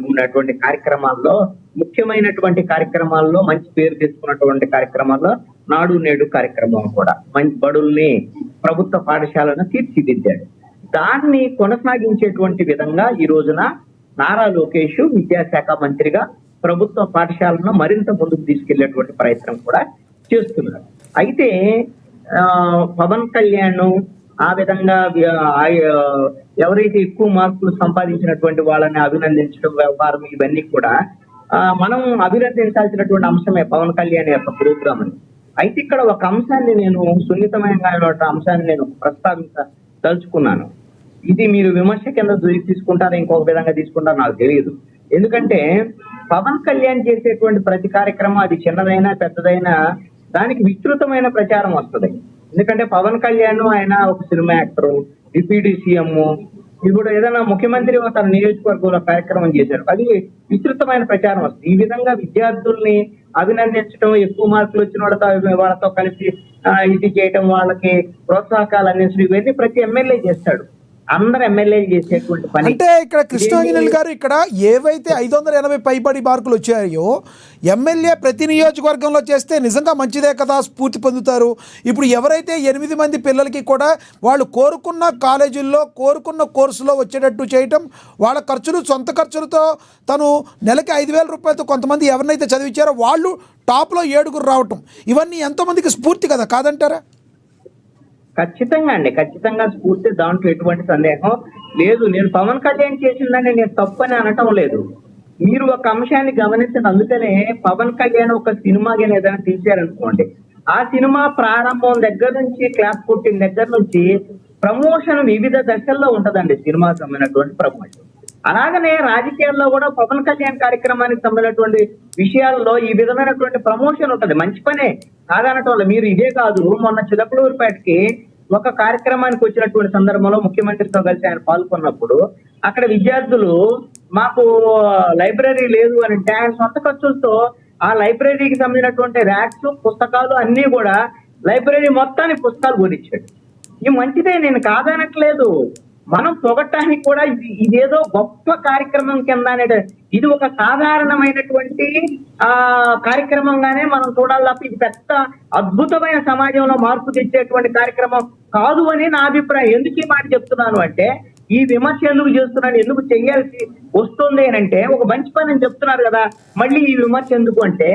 ఉన్నటువంటి కార్యక్రమాల్లో ముఖ్యమైనటువంటి కార్యక్రమాల్లో మంచి పేరు తీసుకున్నటువంటి కార్యక్రమాల్లో నాడు నేడు కార్యక్రమం కూడా మంచి బడుల్ని ప్రభుత్వ పాఠశాలను తీర్చిదిద్దాడు. దాన్ని కొనసాగించేటువంటి విధంగా ఈ రోజున నారా లోకేష్ విద్యాశాఖ మంత్రిగా ప్రభుత్వ పాఠశాలను మరింత ముందుకు తీసుకెళ్లేటువంటి ప్రయత్నం కూడా చేస్తున్నారు. అయితే పవన్ కళ్యాణ్ ఆ విధంగా ఎవరైతే ఎక్కువ మార్కులు సంపాదించినటువంటి వాళ్ళని అభినందించడం వ్యవహారం ఇవన్నీ కూడా మనం అభినందించాల్సినటువంటి అంశమే పవన్ కళ్యాణ్ యొక్క ప్రోగ్రామ్ అని. అయితే ఇక్కడ ఒక అంశాన్ని నేను సున్నితమైన అంశాన్ని నేను ప్రస్తావించదలుచుకున్నాను. ఇది మీరు విమర్శ కింద తీసుకుంటారా ఇంకొక విధంగా తీసుకుంటారో నాకు తెలియదు. ఎందుకంటే పవన్ కళ్యాణ్ చేసేటువంటి ప్రతి కార్యక్రమం అది చిన్నదైనా పెద్దదైనా దానికి విస్తృతమైన ప్రచారం వస్తుంది. ఎందుకంటే పవన్ కళ్యాణ్ ఆయన ఒక సినిమా యాక్టర్, డిప్యూటీ సీఎం, ఇప్పుడు ఏదైనా ముఖ్యమంత్రి తన నియోజకవర్గంలో కార్యక్రమం చేశారు, అది విస్తృతమైన ప్రచారం వస్తుంది. ఈ విధంగా విద్యార్థుల్ని అభినందించడం, ఎక్కువ మార్కులు వచ్చిన వాళ్ళతో కలిసి ఇది చేయటం, వాళ్ళకి ప్రోత్సాహకాలు అందించడం, ఇవన్నీ ప్రతి ఎమ్మెల్యే చేస్తాడు. అందరు ఎమ్మెల్యేలు చేసేటువంటి పని. అంటే ఇక్కడ కృష్ణాంజనేయులు గారు, ఇక్కడ ఏవైతే 580 పైబడి మార్కులు వచ్చాయో ఎమ్మెల్యే ప్రతి నియోజకవర్గంలో చేస్తే నిజంగా మంచిదే కదా, స్ఫూర్తి పొందుతారు. ఇప్పుడు ఎవరైతే 8 మంది పిల్లలకి కూడా వాళ్ళు కోరుకున్న కాలేజీల్లో కోరుకున్న కోర్సులో వచ్చేటట్టు చేయటం, వాళ్ళ ఖర్చులు సొంత ఖర్చులతో తను నెలకి 5,000 రూపాయలతో కొంతమంది ఎవరినైతే చదివించారో వాళ్ళు టాప్లో 7 రావటం, ఇవన్నీ ఎంతోమందికి స్ఫూర్తి కదా, కాదంటారా? ఖచ్చితంగా అండి, ఖచ్చితంగా స్ఫూర్తి, దాంట్లో ఎటువంటి సందేహం లేదు. నేను పవన్ కళ్యాణ్ చేసిందని నేను తప్పని అనటం లేదు. మీరు ఒక అంశాన్ని గమనించిన, అందుకనే పవన్ కళ్యాణ్ ఒక సినిమా కానీ ఏదైనా తీశారనుకోండి, ఆ సినిమా ప్రారంభం దగ్గర నుంచి, క్లాస్ కొట్టిన దగ్గర నుంచి ప్రమోషన్ వివిధ దశల్లో ఉంటదండి, సినిమా సంబంధించినటువంటి ప్రమోషన్. అలాగనే రాజకీయాల్లో కూడా పవన్ కళ్యాణ్ కార్యక్రమానికి సంబంధించినటువంటి విషయాల్లో ఈ విధమైనటువంటి ప్రమోషన్ ఉంటది. మంచి పనే కాదనటం వల్ల. మీరు ఇదే కాదు, మొన్న చిలకలూరుపేటకి ఒక కార్యక్రమానికి వచ్చినటువంటి సందర్భంలో ముఖ్యమంత్రితో కలిసి ఆయన పాల్గొన్నప్పుడు అక్కడ విద్యార్థులు మాకు లైబ్రరీ లేదు అని అంటే ఆయన సొంత ఖర్చులతో ఆ లైబ్రరీకి సంబంధించినటువంటి ర్యాక్స్, పుస్తకాలు అన్ని కూడా లైబ్రరీ మొత్తానికి పుస్తకాలు కొనిచ్చాడు. ఇది మంచిదే, నేను కాదనట్లేదు. మనం పొగట్టానికి కూడా ఇదేదో గొప్ప కార్యక్రమం కింద అనేది, ఇది ఒక సాధారణమైనటువంటి కార్యక్రమంగానే మనం చూడాలి తప్ప ఇది పెద్ద అద్భుతమైన సమాజంలో మార్పు తెచ్చేటువంటి కార్యక్రమం కాదు అని నా అభిప్రాయం. ఎందుకు ఈ మాట చెప్తున్నాను అంటే, ఈ విమర్శ ఎందుకు చేస్తున్నాను, ఎందుకు చెయ్యాల్సి వస్తుంది అని అంటే, ఒక మంచి పని అని చెప్తున్నారు కదా, మళ్ళీ ఈ విమర్శ ఎందుకు అంటే,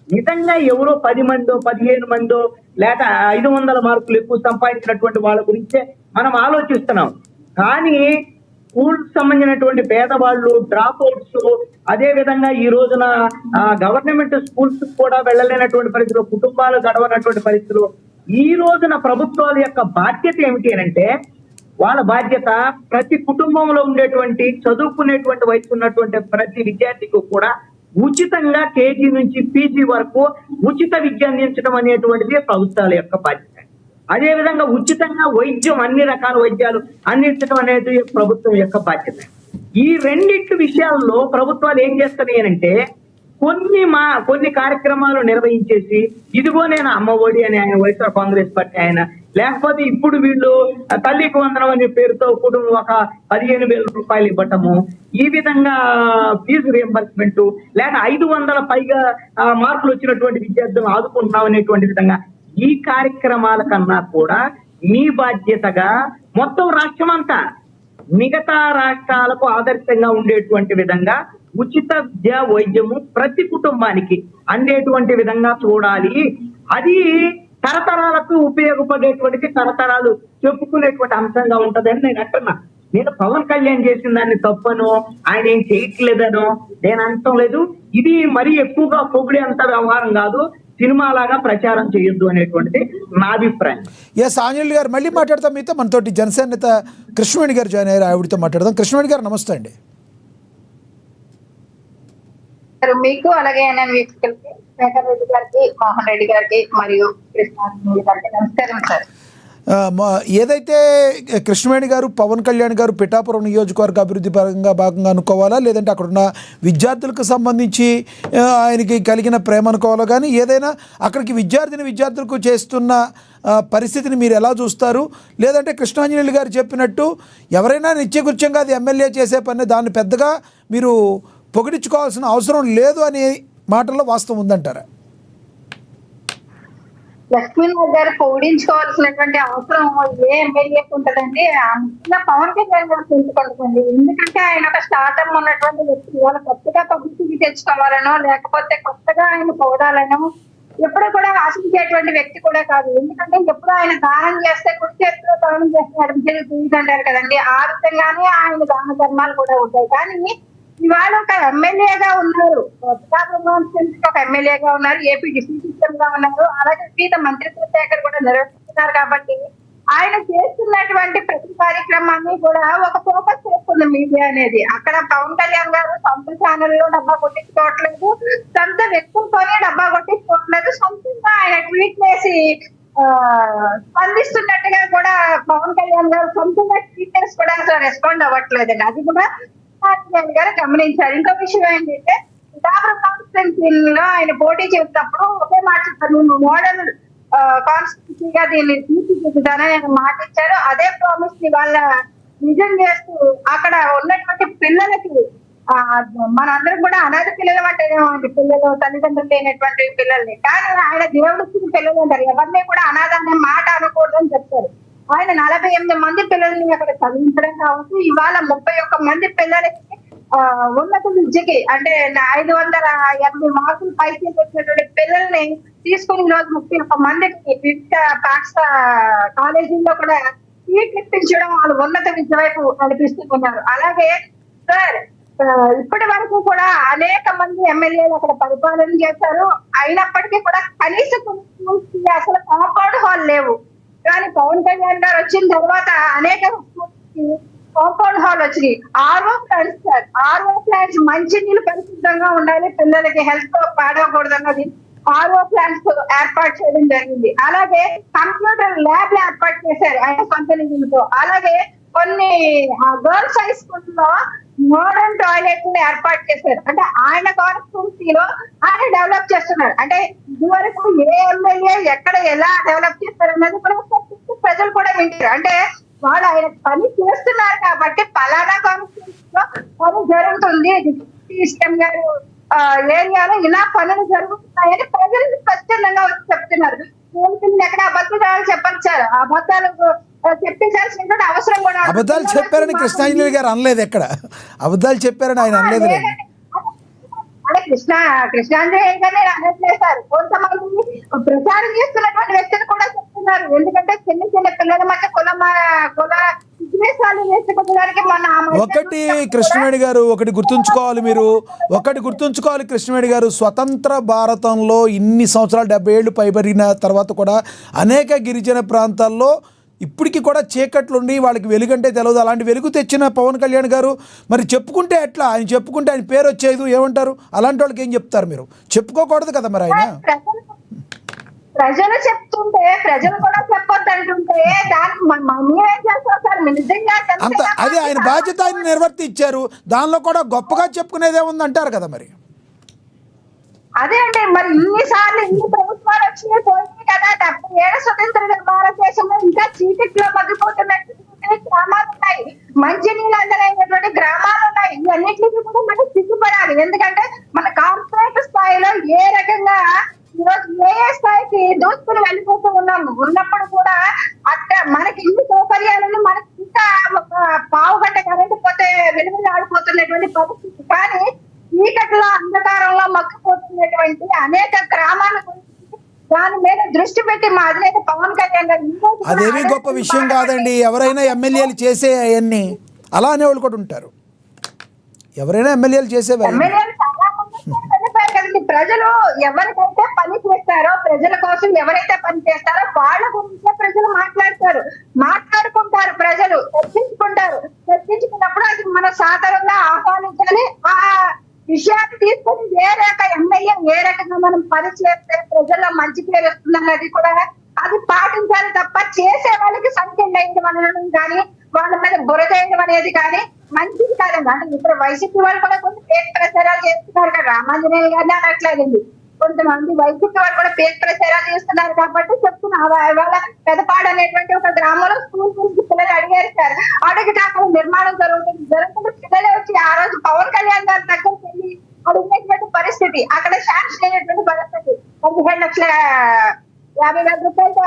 నిజంగా ఎవరో 10 మందో 15 మందో లేక 500 మార్కులు ఎక్కువ సంపాదించినటువంటి వాళ్ళ గురించే మనం ఆలోచిస్తున్నాం. కానీ స్కూల్ సంబంధించినటువంటి పేదవాళ్ళు, డ్రాప్ అవుట్స్, అదే విధంగా ఈ రోజున గవర్నమెంట్ స్కూల్స్ కూడా వెళ్ళలేనటువంటి పరిస్థితులు, కుటుంబాలు గడవనటువంటి పరిస్థితులు, ఈ రోజున ప్రభుత్వాల యొక్క బాధ్యత ఏమిటి అంటే, వాళ్ళ బాధ్యత ప్రతి కుటుంబంలో ఉండేటువంటి చదువుకునేటువంటి వయసు ఉన్నటువంటి ప్రతి విద్యార్థికి కూడా ఉచితంగా కేజీ నుంచి పీజీ వరకు ఉచిత విద్య అందించడం అనేటువంటిది ప్రభుత్వాల యొక్క బాధ్యత. అదే విధంగా ఉచితంగా వైద్యం, అన్ని రకాల వైద్యాలు అందించడం అనేది ప్రభుత్వం యొక్క బాధ్యత. ఈ రెండింటి విషయాల్లో ప్రభుత్వాలు ఏం చేస్తున్నాయి అంటే, కొన్ని కార్యక్రమాలు నిర్వహించేసి, ఇదిగో నేను అమ్మ ఒడి అని ఆయన వైఎస్ఆర్ కాంగ్రెస్ పార్టీ ఆయన, లేకపోతే ఇప్పుడు వీళ్ళు తల్లికి వందనం అనే పేరుతో కుటుంబం ఒక 15,000 రూపాయలు ఇవ్వటము, ఈ విధంగా ఫీజు రియంబర్స్మెంట్, లేక 500 పైగా మార్కులు వచ్చినటువంటి విద్యార్థులను ఆదుకుంటున్నాం అనేటువంటి విధంగా ఈ కార్యక్రమాల కన్నా కూడా మీ బాధ్యతగా మొత్తం రాష్ట్రం అంతా మిగతా రాష్ట్రాలకు ఆదర్శంగా ఉండేటువంటి విధంగా ఉచిత విద్య, వైద్యము ప్రతి కుటుంబానికి అందేటువంటి విధంగా చూడాలి. అది తరతరాలకు ఉపయోగపడేటువంటిది, తరతరాలు చెప్పుకునేటువంటి అంశంగా ఉంటదని నేను అంటున్నా. నేను పవన్ కళ్యాణ్ చేసిన దాన్ని తప్పను, ఆయన ఏం చేయట్లేదనో నేను అనటం లేదు. ఇది మరీ ఎక్కువగా పొగిడే అంత వ్యవహారం కాదు, సినిమా లాగా ప్రచారం చేయొద్దు అనేటువంటిది నా అభిప్రాయం. ఎస్ ఆంజనేయులు గారు, మళ్ళీ మాట్లాడతాం మీతో. మనతోటి జనసేన నేత కృష్ణవేణి గారు జాయిన్ అయ్యారు, ఆవిడతో మాట్లాడదాం. కృష్ణవేణి గారు నమస్తే అండి. మీకు అలాగే వీక్షకులకి, శేఖర్ రెడ్డి గారికి, మోహన్ రెడ్డి గారికి మరియు కృష్ణారెడ్డి గారికి నమస్కారం సార్. ఏదైతే కృష్ణవేణి గారు పవన్ కళ్యాణ్ గారు పిఠాపురం నియోజకవర్గ అభివృద్ధి భాగంగా అనుకోవాలా, లేదంటే అక్కడున్న విద్యార్థులకు సంబంధించి ఆయనకి కలిగిన ప్రేమ అనుకోవాలా, కానీ ఏదైనా అక్కడికి విద్యార్థులకు చేస్తున్న పరిస్థితిని మీరు ఎలా చూస్తారు? లేదంటే కృష్ణాంజనేయులు గారు చెప్పినట్టు ఎవరైనా నిత్యకృత్యంగా అది ఎమ్మెల్యే చేసే పని, దాన్ని పెద్దగా మీరు పొగిడించుకోవాల్సిన అవసరం లేదు అనే మాటల్లో వాస్తవం ఉందంటారా? లక్ష్మీనాథ్ గారు పొగిడించుకోవాల్సినటువంటి అవసరం ఏ ఎమ్మెల్యేకి ఉంటదండి? అంతా పవన్ కళ్యాణ్ గారు పెంచుకుంటుంది. ఎందుకంటే ఆయన ఒక స్టార్టప్ ఉన్నటువంటి వ్యక్తి. వాళ్ళు కొత్తగా పబ్లిసిటీ తెచ్చుకోవాలనో లేకపోతే కొత్తగా ఆయన పొగడాలనో ఎప్పుడు కూడా ఆశించేటువంటి వ్యక్తి కూడా కాదు. ఎందుకంటే ఎప్పుడు ఆయన దానం చేస్తే కుడి చేతిలో దానం చేస్తే అంటారు కదండి, ఆ విధంగానే ఆయన దాన ధర్మాలు కూడా ఉంటాయి. కానీ ఇవాళ ఒక ఎమ్మెల్యేగా ఉన్నారు, ఒక ఎమ్మెల్యేగా ఉన్నారు, ఏపీ డిప్యూటీ సీఎం గా ఉన్నారు, అలాగే వివిధ మంత్రిత్వ శాఖలు కూడా నిర్వహిస్తున్నారు. కాబట్టి ఆయన చేస్తున్నటువంటి ప్రతి కార్యక్రమాన్ని కూడా ఒక ఫోకస్ చేస్తుంది మీడియా అనేది. అక్కడ పవన్ కళ్యాణ్ గారు సొంత ఛానల్లో డబ్బా కొట్టించుకోవట్లేదు, సొంత వ్యక్తులతోనే డబ్బా కొట్టించుకోవట్లేదు, సొంతంగా ఆయన ట్వీట్ చేసి స్పందిస్తున్నట్టుగా కూడా పవన్ కళ్యాణ్ గారు సొంతంగా ట్వీట్ చేసి కూడా రెస్పాండ్ అవ్వట్లేదండి. అది కూడా గారు గమనించారు. ఇంకో విషయం ఏంటంటే, పిఠాపురం కాన్స్టిట్యున్సీ లో ఆయన పోటీ చేసినప్పుడు ఒకే మాట చెప్పారు, నేను మోడల్ కాన్స్టిట్యున్సీగా దీన్ని తీర్చిదిద్దుతానని ఆయన మాట ఇచ్చారు. అదే ప్రామిస్ ని వాళ్ళ నిజం చేస్తూ అక్కడ ఉన్నటువంటి పిల్లలకి, మనందరం కూడా అనాథ పిల్లలు అంటే పిల్లలు తల్లిదండ్రులు లేనటువంటి పిల్లల్ని, కానీ ఆయన దేవుడికి పిల్లలు అంటారు, ఎవరిని కూడా అనాథ అనే మాట అనకూడదని చెప్తారు. ఆయన 48 మంది పిల్లల్ని అక్కడ చదివించడం కావచ్చు, ఇవాళ 31 మంది పిల్లలకి ఉన్నత విద్యకి అంటే 580 మార్కులు పైకి వచ్చినటువంటి పిల్లల్ని తీసుకుని ఈ రోజు 31 మందికి వివిధ కాలేజీల్లో కూడా సీట్లు ఇప్పించడం, వాళ్ళు ఉన్నత విద్య వైపు నడిపిస్తూ ఉన్నారు. అలాగే సార్ ఇప్పటి వరకు కూడా అనేక మంది ఎమ్మెల్యేలు అక్కడ పరిపాలన చేశారు. అయినప్పటికీ కూడా కనీసం అసలు కాంపౌండ్ హాల్ లేవు. కానీ పవన్ కళ్యాణ్ గారు వచ్చిన తర్వాత అనేక కాంపౌండ్ హాల్ వచ్చినాయి. RO plants sir, RO plants మంచి నీళ్ళు పరిశుద్ధంగా ఉండాలి, పిల్లలకి హెల్త్ పాడవకూడదు అన్నది ఆర్ఓ ప్లాంట్స్ ఏర్పాటు చేయడం జరిగింది. అలాగే కంప్యూటర్ ల్యాబ్ ఏర్పాటు చేశారు ఆయన సొంత నిధులతో. అలాగే కొన్ని గర్ల్స్ హై స్కూల్లో మోడర్న్ టాయిలెట్ ఏర్పాటు చేశారు. అంటే ఆయన కాన్స్టిట్యూన్సీలో ఆయన డెవలప్ చేస్తున్నారు. అంటే ఇదివరకు ఏ ఎమ్మెల్యే ఎక్కడ ఎలా డెవలప్ చేస్తారు అన్నది కూడా ప్రజలు కూడా వింటారు. అంటే వాళ్ళు ఆయన పని చేస్తున్నారు కాబట్టి పలానా కాన్స్టిట్యూన్సీలో పని జరుగుతుంది, సీఎం గారు ఏరియాలో ఇలా పనులు జరుగుతున్నాయని ప్రజలు స్పష్టంగా వచ్చి చెప్తున్నారు. ఎక్కడ అబద్ధాలు చెప్పండి సార్, అబద్ధాలు చెప్పించాల్సిన అవసరం కూడా. అబద్ధాలు చెప్పారని కృష్ణాంజలి గారు అనలేదు, ఎక్కడ అబద్ధాలు చెప్పారని ఆయన అనలేదు. అంటే కృష్ణాంజలి గారు అనట్లేదు సార్. కొంతమంది ప్రచారం చేస్తున్నటువంటి వ్యక్తులు కూడా చెప్తున్నారు. ఎందుకంటే చిన్న చిన్న పిల్లల మధ్య కుల విద్వేషాలు వేసుకోవడానికి ఒకటి కృష్ణవేణి గారు ఒకటి గుర్తుంచుకోవాలి, మీరు ఒకటి గుర్తుంచుకోవాలి కృష్ణవేణి గారు, స్వతంత్ర భారతంలో ఇన్ని సంవత్సరాలు 70 ఏళ్ళు పైబడిన తర్వాత కూడా అనేక గిరిజన ప్రాంతాల్లో ఇప్పటికీ కూడా చీకట్లుండి వాళ్ళకి వెలుగంటే తెలియదు. అలాంటి వెలుగు తెచ్చిన పవన్ కళ్యాణ్ గారు మరి చెప్పుకుంటే ఎట్లా? ఆయన చెప్పుకుంటే ఆయన పేరు వచ్చేది, ఏమంటారు? అలాంటి వాళ్ళకి ఏం చెప్తారు? మీరు చెప్పుకోకూడదు కదా మరి ఆయన. ప్రజలు చెప్తుంటే ప్రజలు కూడా చెప్పొద్దు అంటుంటే దానికి మేమేం చేస్తాం సార్? నిజంగా అంత అది ఆయన బాధ్యత, ఆయన నిర్వర్తించారు. దానిలో కూడా గొప్పగా చెప్పుకునేదే ఉంది అంటారు కదా మరి. అదే అంటే మరి ఇన్నిసార్లు ఇన్ని ప్రభుత్వాలు వచ్చినాయి పోయింది కదా. 77 స్వతంత్ర భారతదేశంలో ఇంకా చీకట్లో మగ్గిపోతున్నట్టు గ్రామాలు ఉన్నాయి, మంచినీళ్ళు అందరైనటువంటి గ్రామాలు ఉన్నాయి. ఇవన్నిటికీ కూడా మనం సిగ్గుపడాలి. ఎందుకంటే మన కార్పొరేట్ స్థాయిలో ఏ రకంగా ఈరోజు ఏ స్థాయికి దోచుకుని వెళ్ళిపోతూ ఉన్నాము. ఉన్నప్పుడు కూడా అక్కడ మనకి ఇన్ని సౌకర్యాలను మనకి ఇంకా ఒక పావు గంట కరెంట్ పోతే వెలుగులు ఆడిపోతున్నటువంటి పరిస్థితి. కానీ చీకట్లో అంధకారంలో మగ్గిపోతున్నటువంటి అనేక గ్రామాల గురించి దాని మీద దృష్టి పెట్టి మా అధినేత పవన్ కళ్యాణ్ గారు అదేమీ గొప్ప విషయం కాదండి. ఎవరైనా ఎమ్మెల్యేలు చేసే అవన్నీ అలా అనేవాళ్ళు కూడా ఉంటారు. ఎవరైనా ఎమ్మెల్యేలు చేసేవాళ్ళు. ఎమ్మెల్యేలు చాలా మంది చనిపోయారు కదండి. ప్రజలు ఎవరికైతే పని చేస్తారో, ప్రజల కోసం ఎవరైతే పని చేస్తారో వాళ్ళ గురించే ప్రజలు మాట్లాడుకుంటారు. ప్రజలు చర్చించుకున్నప్పుడు అది మన సాధారణంగా ఆహ్వానించాలి. ఆ విషయాన్ని తీసుకొని ఏ రక ఎమ్మెల్యే ఏ రకంగా మనం పని చేస్తే ప్రజల్లో మంచి పేరు వస్తుందన్నది కూడా అది పాటించాలి తప్ప చేసే వాళ్ళకి సంఖ్యలు వేయడం అనడం కానీ వాళ్ళ మీద బురదేయడం అనేది కానీ మంచిది కాదండి. అంటే ఇప్పుడు వైసీపీ వాళ్ళు కూడా కొంచెం పేరు ప్రచారాలు చేస్తున్నారు కదా. రామాంజనేయ గారిని అనట్లేదండి, కొంతమంది వైసీపీ వాళ్ళు కూడా పేరు ప్రచారాలు చేస్తున్నారు కాబట్టి చెప్తున్నారు. ఇవాళ పెదపాడు అనేటువంటి ఒక గ్రామంలో స్కూల్ గురించి పిల్లలు అడిగారు సార్. అడిగితే అక్కడ నిర్మాణం జరుగుతుంది. పిల్లలే వచ్చి ఆ రోజు పవన్ కళ్యాణ్ గారి దగ్గరికి వెళ్ళి అడిగినటువంటి పరిస్థితి, అక్కడ శాంక్షన్ అయినటువంటి పరిస్థితి 15,50,000 రూపాయలతో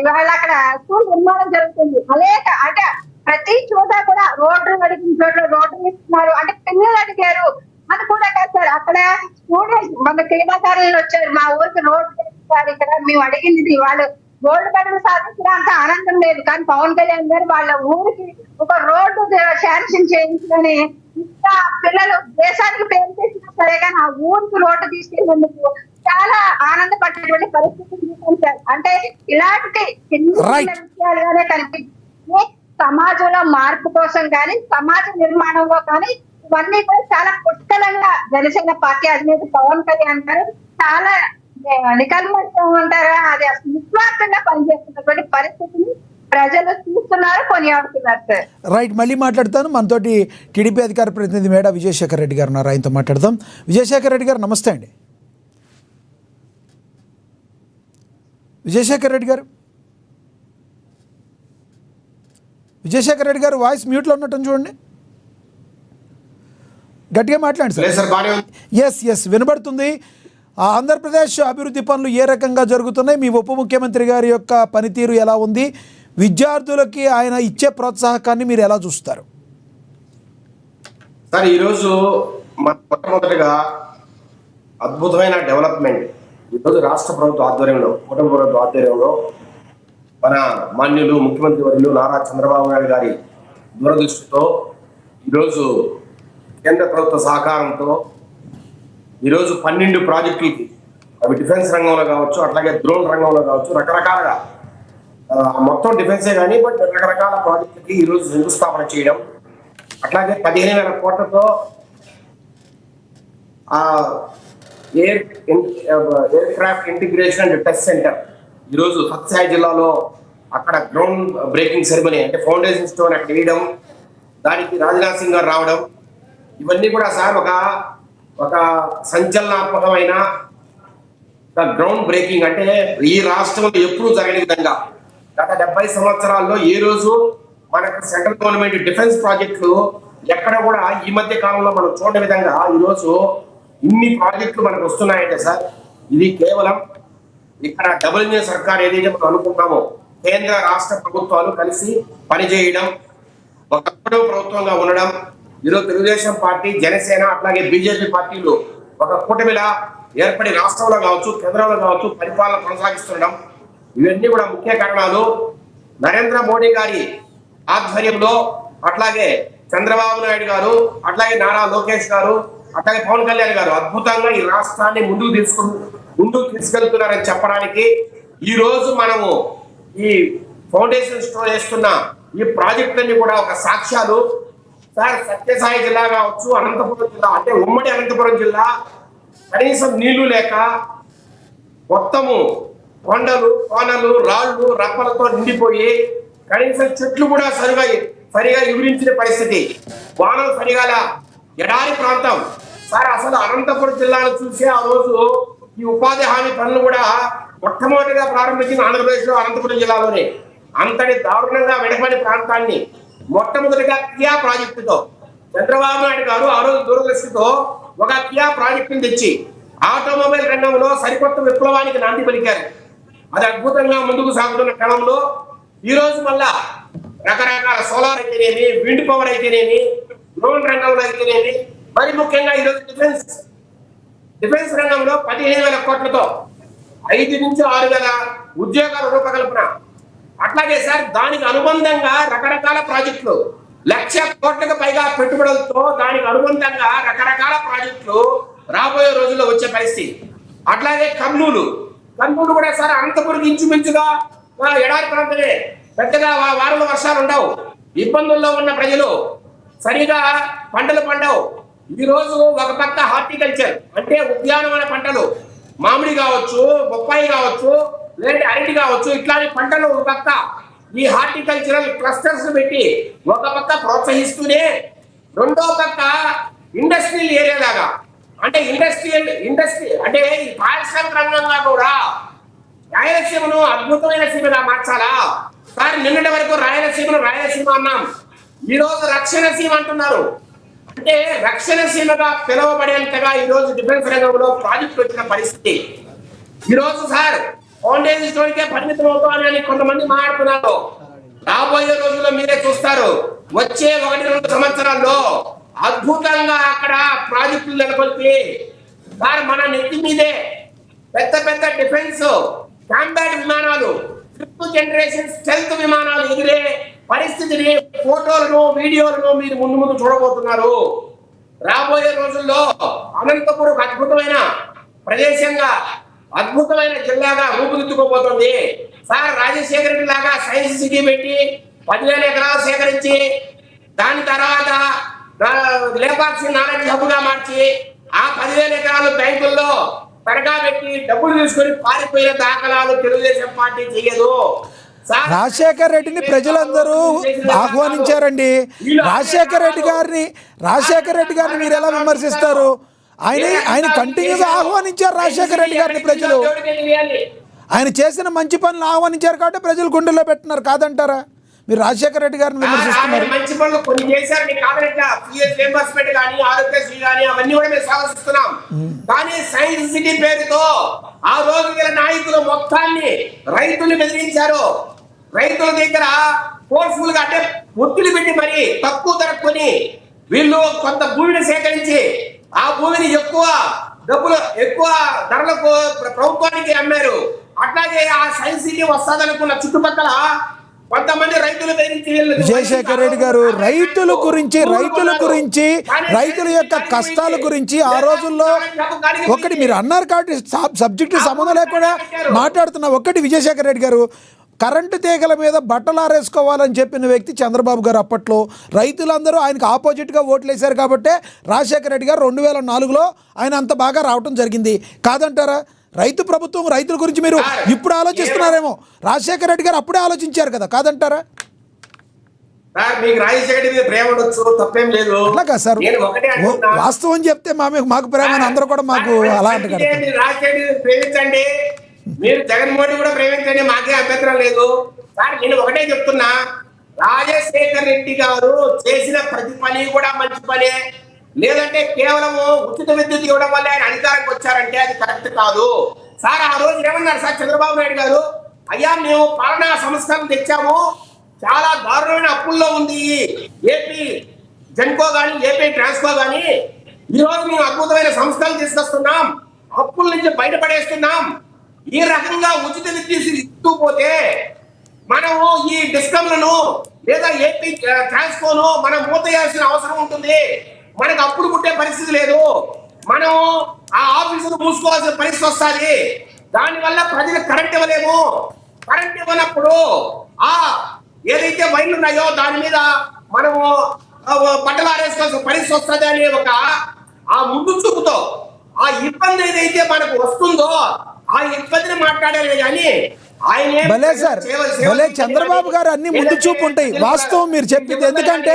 ఇవాళ అక్కడ స్కూల్ నిర్మాణం జరుగుతుంది. అనేక అంటే ప్రతి చోట కూడా రోడ్లు అడిగిన చోట్ల రోడ్లు ఇస్తున్నారు. అంటే పిల్లలు అడిగారు అని కూడా కాదు సార్. అక్కడ స్టూడెంట్స్ మన క్రీడాకారులు వచ్చారు, మా ఊరికి రోడ్డు ఇస్తారు, ఇక్కడ మేము అడిగింది వాళ్ళు గోల్డ్ మెడల్ సాధించిన అంత ఆనందం లేదు. కానీ పవన్ కళ్యాణ్ గారు వాళ్ళ ఊరికి ఒక రోడ్డు శాంక్షన్ చేయించుకొని ఇంకా పిల్లలు దేశానికి పేరు చేసినా సరే కానీ ఆ ఊరికి రోడ్డు తీసుకెళ్ళినందుకు చాలా ఆనందపడేటువంటి పరిస్థితి చూపించారు. అంటే ఇలాంటి విషయాలుగానే కనిపించే సమాజంలో మార్పు కోసం కానీ సమాజ నిర్మాణంలో కానీ ఇవన్నీ కూడా చాలా పుష్కలంగా జనసేన పార్టీ అధినేత పవన్ కళ్యాణ్ గారు చాలా నికల్మతం ఉంటారా అది నిస్వార్థంగా పనిచేస్తున్నటువంటి పరిస్థితిని ప్రజలు చూస్తున్నారు, కొనియాడుతున్నారు సార్. రైట్, మళ్ళీ మాట్లాడతాను. మనతోటి టీడీపీ అధికార ప్రతినిధి మేడ విజయశేఖర్ రెడ్డి గారు ఉన్నారు, ఆయనతో మాట్లాడదాం. విజయశేఖర్ రెడ్డి గారు నమస్తే అండి. విజయశేఖర్ రెడ్డి గారు, విజయశేఖర్ రెడ్డి గారు వాయిస్ మ్యూట్లో ఉన్నట్టు చూడండి, గట్టిగా మాట్లాడండి సార్. ఎస్ వినబడుతుంది. ఆంధ్రప్రదేశ్ అభివృద్ధి పనులు ఏ రకంగా జరుగుతున్నాయి? మీ ఉప ముఖ్యమంత్రి గారి యొక్క పనితీరు ఎలా ఉంది? విద్యార్థులకి ఆయన ఇచ్చే ప్రోత్సాహకాన్ని మీరు ఎలా చూస్తారు? సార్ ఈరోజు మన మొట్టమొదటిగా అద్భుతమైన డెవలప్మెంట్ ఈరోజు రాష్ట్ర ప్రభుత్వ ఆధ్వర్యంలో కుటుంబ ప్రభుత్వ ఆధ్వర్యంలో మన మాన్యులు ముఖ్యమంత్రి వర్యులు నారా చంద్రబాబు నాయుడు గారి దూరదృష్టితో ఈరోజు కేంద్ర ప్రభుత్వ సహకారంతో ఈరోజు 12 ప్రాజెక్టులకి అవి డిఫెన్స్ రంగంలో కావచ్చు, అట్లాగే డ్రోన్ రంగంలో కావచ్చు, రకరకాలుగా మొత్తం డిఫెన్సే కానీ బట్ రకరకాల ప్రాజెక్టులకి ఈరోజు శంకుస్థాపన చేయడం, అట్లాగే 15,000 కోట్లతో air craft integration and test centre ఈరోజు సత్యసాయి జిల్లాలో అక్కడ గ్రౌండ్ బ్రేకింగ్ సెరమనీ అంటే ఫౌండేషన్ స్టోన్ అక్కడ వేయడం, దానికి రాజ్నాథ్ సింగ్ గారు రావడం, ఇవన్నీ కూడా సార్ ఒక సంచలనాత్మకమైన గ్రౌండ్ బ్రేకింగ్. అంటే ఈ రాష్ట్రంలో ఎప్పుడూ జరగని విధంగా గత 70 సంవత్సరాల్లో ఏ రోజు మనకు సెంట్రల్ గవర్నమెంట్ డిఫెన్స్ ప్రాజెక్టులు ఎక్కడ కూడా ఈ మధ్య కాలంలో మనం చూడని విధంగా ఈరోజు ఇన్ని ప్రాజెక్టులు మనకు వస్తున్నాయంటే సార్ ఇది కేవలం ఇక్కడ డబుల్ ఇంజిన్ సర్కార్ ఏదైతే మనం అనుకుంటామో కేంద్ర రాష్ట్ర ప్రభుత్వాలు కలిసి పనిచేయడం, ఒక ప్రభుత్వంగా ఉండడం, ఈరోజు తెలుగుదేశం పార్టీ, జనసేన అట్లాగే బీజేపీ పార్టీలు ఒక కూటమిలా ఏర్పడి రాష్ట్రంలో కావచ్చు, కేంద్రంలో కావచ్చు పరిపాలన కొనసాగిస్తుండడం, ఇవన్నీ కూడా ముఖ్య కారణాలు. నరేంద్ర మోడీ గారి ఆధ్వర్యంలో అట్లాగే చంద్రబాబు నాయుడు గారు, అట్లాగే నారా లోకేష్ గారు, అట్లాగే పవన్ కళ్యాణ్ గారు అద్భుతంగా ఈ రాష్ట్రాన్ని ముందుకు తీసుకెళ్తున్నారని చెప్పడానికి ఈ రోజు మనము ఈ ఫౌండేషన్ స్టోన్ వేస్తున్న ఈ ప్రాజెక్టులన్నీ కూడా ఒక సాక్ష్యాలు. సార్ సత్యసాయి జిల్లా కావచ్చు, అనంతపురం జిల్లా అంటే ఉమ్మడి అనంతపురం జిల్లా కనీసం నీళ్లు లేక మొత్తము కొండలు, కోనలు, రాళ్లు, రప్పలతో నిండిపోయి కనీసం చెట్లు కూడా సరిగా వివరించిన పరిస్థితి, వానలు సరిగాల ఎడారి ప్రాంతం. సార్ అసలు అనంతపురం జిల్లాను చూసి ఆ రోజు ఈ ఉపాధి హామీ పనులు కూడా మొట్టమొదటిగా ప్రారంభించిన ఆంధ్రప్రదేశ్ లో అనంతపురం జిల్లాలోనే. అంతటి దారుణంగా వెనకబడి ప్రాంతాన్ని మొట్టమొదటిగా కియా ప్రాజెక్టుతో చంద్రబాబు నాయుడు గారు ఆ రోజు దూరదృష్టితో ఒక కియా ప్రాజెక్టును తెచ్చి ఆటోమొబైల్ రంగంలో సరికొత్త విప్లవానికి నాంది పలికారు. అది అద్భుతంగా ముందుకు సాగుతున్న క్రమంలో ఈ రోజు మళ్ళా రకరకాల సోలార్ అయితేనేమి, విండ్ పవర్ అయితేనేమి, డ్రోన్ రంగంలో అయితేనేమి, మరి ముఖ్యంగా ఈరోజు డిఫెన్స్ రంగంలో 15,000 కోట్లతో 5 నుంచి 6,000 ఉద్యోగాల రూపకల్పన. అట్లాగే సార్ దానికి అనుబంధంగా రకరకాల ప్రాజెక్టులు 1,00,000 కోట్లకు పైగా పెట్టుబడులతో దానికి అనుబంధంగా రకరకాల ప్రాజెక్టులు రాబోయే రోజుల్లో వచ్చే పరిస్థితి. అట్లాగే కర్నూలు కూడా సార్ అనంతపురం ఇంచుమించుగా ఎడారి ప్రాంతమే, పెద్దగా వారంలో వర్షాలు ఉండవు, ఇబ్బందుల్లో ఉన్న ప్రజలు సరిగా పంటలు పండవు. ఈ రోజు ఒక పక్క హార్టికల్చర్ అంటే ఉద్యానవన పంటలు, మామిడి కావచ్చు, బొప్పాయి కావచ్చు, లేదంటే అరటి కావచ్చు, ఇట్లాంటి పంటలు ఒక పక్క ఈ హార్టికల్చరల్ క్లస్టర్స్ పెట్టి ఒక పక్క ప్రోత్సహిస్తూనే రెండో పక్క ఇండస్ట్రియల్ ఏరియా లాగా అంటే ఇండస్ట్రీ అంటే ఈ పారిశ్రామిక రంగంగా కూడా రాయలసీమను అద్భుతమైన సీమగా మార్చాలా. సార్ నిన్నటి వరకు రాయలసీమ అన్నాం, ఈ రోజు రక్షణ సీమ అంటున్నారు. అంటే రక్షణ సీమగా పిలువబడేంతగా ఈ రోజు డిఫెన్స్ రంగంలో ప్రాజెక్టు వచ్చిన పరిస్థితి. ఈ రోజు సార్ ఫౌండేషన్ స్టోన్కే పరిమితం అవుతామని కొంతమంది మాట్లాడుతున్నారు. రాబోయే రోజుల్లో మీరే చూస్తారు, వచ్చే 1-2 సంవత్సరాల్లో అద్భుతంగా అక్కడ ప్రాజెక్టులు నెలకొల్పి సార్ మన నెత్తి మీదే పెద్ద డిఫెన్స్ కాంబాట్ విమానాలు, 5th జనరేషన్ స్టెల్త్ విమానాలు ఎగిరే పరిస్థితిని ఫోటోలను, వీడియోలను మీరు ముందు చూడబోతున్నారు. రాబోయే రోజుల్లో అనంతపురం అద్భుతమైన ప్రదేశంగా, అద్భుతమైన జిల్లాగా రూపుదిద్దుకోబోతుంది. సార్ రాజశేఖర రెడ్డి లాగా సైన్స్ సిటీ పెట్టి 10,000 ఎకరాలు సేకరించి దాని తర్వాత లేపాక్షి నాలెడ్జ్ హబ్ గా మార్చి ఆ 10,000 ఎకరాలు బ్యాంకుల్లో తరగా పెట్టి డబ్బులు తీసుకొని పారిపోయిన దాఖలాలు తెలుగుదేశం పార్టీ చేయదు. రాజశేఖర్ రెడ్డిని ప్రజలందరూ ఆహ్వానించారండి. రాజశేఖర్ రెడ్డి గారిని మీరు ఎలా విమర్శిస్తారు? ఆయన కంటిన్యూగా ఆహ్వానించారు రాజశేఖర్ రెడ్డి గారిని ప్రజలు. ఆయన చేసిన మంచి పనులు ఆహ్వానించారు కాబట్టి ప్రజలు గుండెల్లో పెట్టినారు, కాదంటారా? మీరు రాజశేఖర్ రెడ్డి గారిని విమర్శిస్తున్నారు. మంచి పనులు కొన్ని చేశారు, కానీ ఆరోగ్యశ్రీ కానీ అవన్నీ కూడా మేము స్వాగతిస్తున్నాం. కానీ సైన్స్ సిటీ పేరుతో ఆ రోజు గల నాయకులు మొత్తాన్ని రైతులు బెదిరించారు. రైతుల దగ్గర ఫోర్స్ఫుల్ గా అంటే ఒత్తిడి పెట్టి మరి తక్కువ ధర కొని వీళ్ళు కొంత భూమిని సేకరించి ఆ భూమిని ఎక్కువ ధరలకు ప్రభుత్వానికి అమ్మారు. అట్లాగే ఆ సైన్స్ సిటీ వస్తాదనుకున్న చుట్టుపక్కల కొంతమంది రైతులు విజయశేఖర్ రెడ్డి గారు రైతుల గురించి రైతుల యొక్క కష్టాల గురించి ఆ రోజుల్లో ఒకటి మీరు అన్నారు కాబట్టి సబ్జెక్టు సంబంధం లేకుండా మాట్లాడుతున్న ఒకటి విజయశేఖర్ రెడ్డి గారు కరెంటు తీగల మీద బట్టలు ఆరేసుకోవాలని చెప్పిన వ్యక్తి చంద్రబాబు గారు. అప్పట్లో రైతులందరూ ఆయనకు ఆపోజిట్గా ఓట్లు వేశారు కాబట్టి రాజశేఖర రెడ్డి గారు 2004లో ఆయన అంత బాగా రావటం జరిగింది. కాదంటారా? రైతు ప్రభుత్వం రైతుల గురించి మీరు ఇప్పుడు ఆలోచిస్తున్నారేమో, రాజశేఖర రెడ్డి గారు అప్పుడే ఆలోచించారు కదా, కాదంటారా? మీకు రాజశేఖర రెడ్డి మీద ప్రేమ ఉండొచ్చు, తప్పేం లేదు. అట్లాగా సార్, వాస్తవం చెప్తే మాకు ప్రేమ అందరూ కూడా మాకు అలా అంటారు. రాజశేఖర ప్రేమించండి, మీరు జగన్మోహన్ కూడా ప్రేమించండి, మాకే అభ్యంతరం లేదు. సార్ నేను ఒకటే చెప్తున్నా, రాజశేఖర రెడ్డి గారు చేసిన ప్రతి పని కూడా మంచి పనే. లేదంటే కేవలము ఉచిత విద్యుత్ ఇవ్వడం వల్ల ఆయన అధికారానికి వచ్చారంటే అది కరెక్ట్ కాదు. సార్ ఆ రోజు ఏమన్నారు సార్ చంద్రబాబు నాయుడు గారు, అయ్యా మేము పాలనా సంస్కరణ తెచ్చాము, చాలా దారుణమైన అప్పుల్లో ఉంది ఏపీ జెన్కో కానీ ఏపీ ట్రాన్స్కో కానీ, ఈ రోజు మేము అద్భుతమైన సంస్కరణలు తీసుకొస్తున్నాం, అప్పుల నుంచి బయటపడేస్తున్నాం. ఈ రకంగా ఉచిత విద్యుత్ ఇస్తూ పోతే మనము ఈ డిస్కమ్లను లేదా ఏపీ ట్రాన్స్కోను మనం మూతేయాల్సిన అవసరం ఉంటుంది. మనకు అప్పుడు పుట్టే పరిస్థితి లేదు, మనం ఆ ఆఫీసును మూసుకోవాల్సిన పరిస్థితి వస్తుంది. దానివల్ల ప్రజలకు కరెంట్ ఇవ్వలేము. కరెంట్ ఇవ్వనప్పుడు ఆ ఏదైతే వైర్లు ఉన్నాయో దాని మీద మనము బట్టలు ఆరేసుకోవాల్సిన పరిస్థితి వస్తుంది అనే ఒక ఆ ముందు చూపుతో ఆ ఇబ్బంది ఏదైతే మనకు వస్తుందో ఆ ఇబ్బందిని మాట్లాడాలి కానీ భలే సార్, భలే చంద్రబాబు గారు అన్ని ముందు చూపు ఉంటాయి. వాస్తవం మీరు చెప్పింది, ఎందుకంటే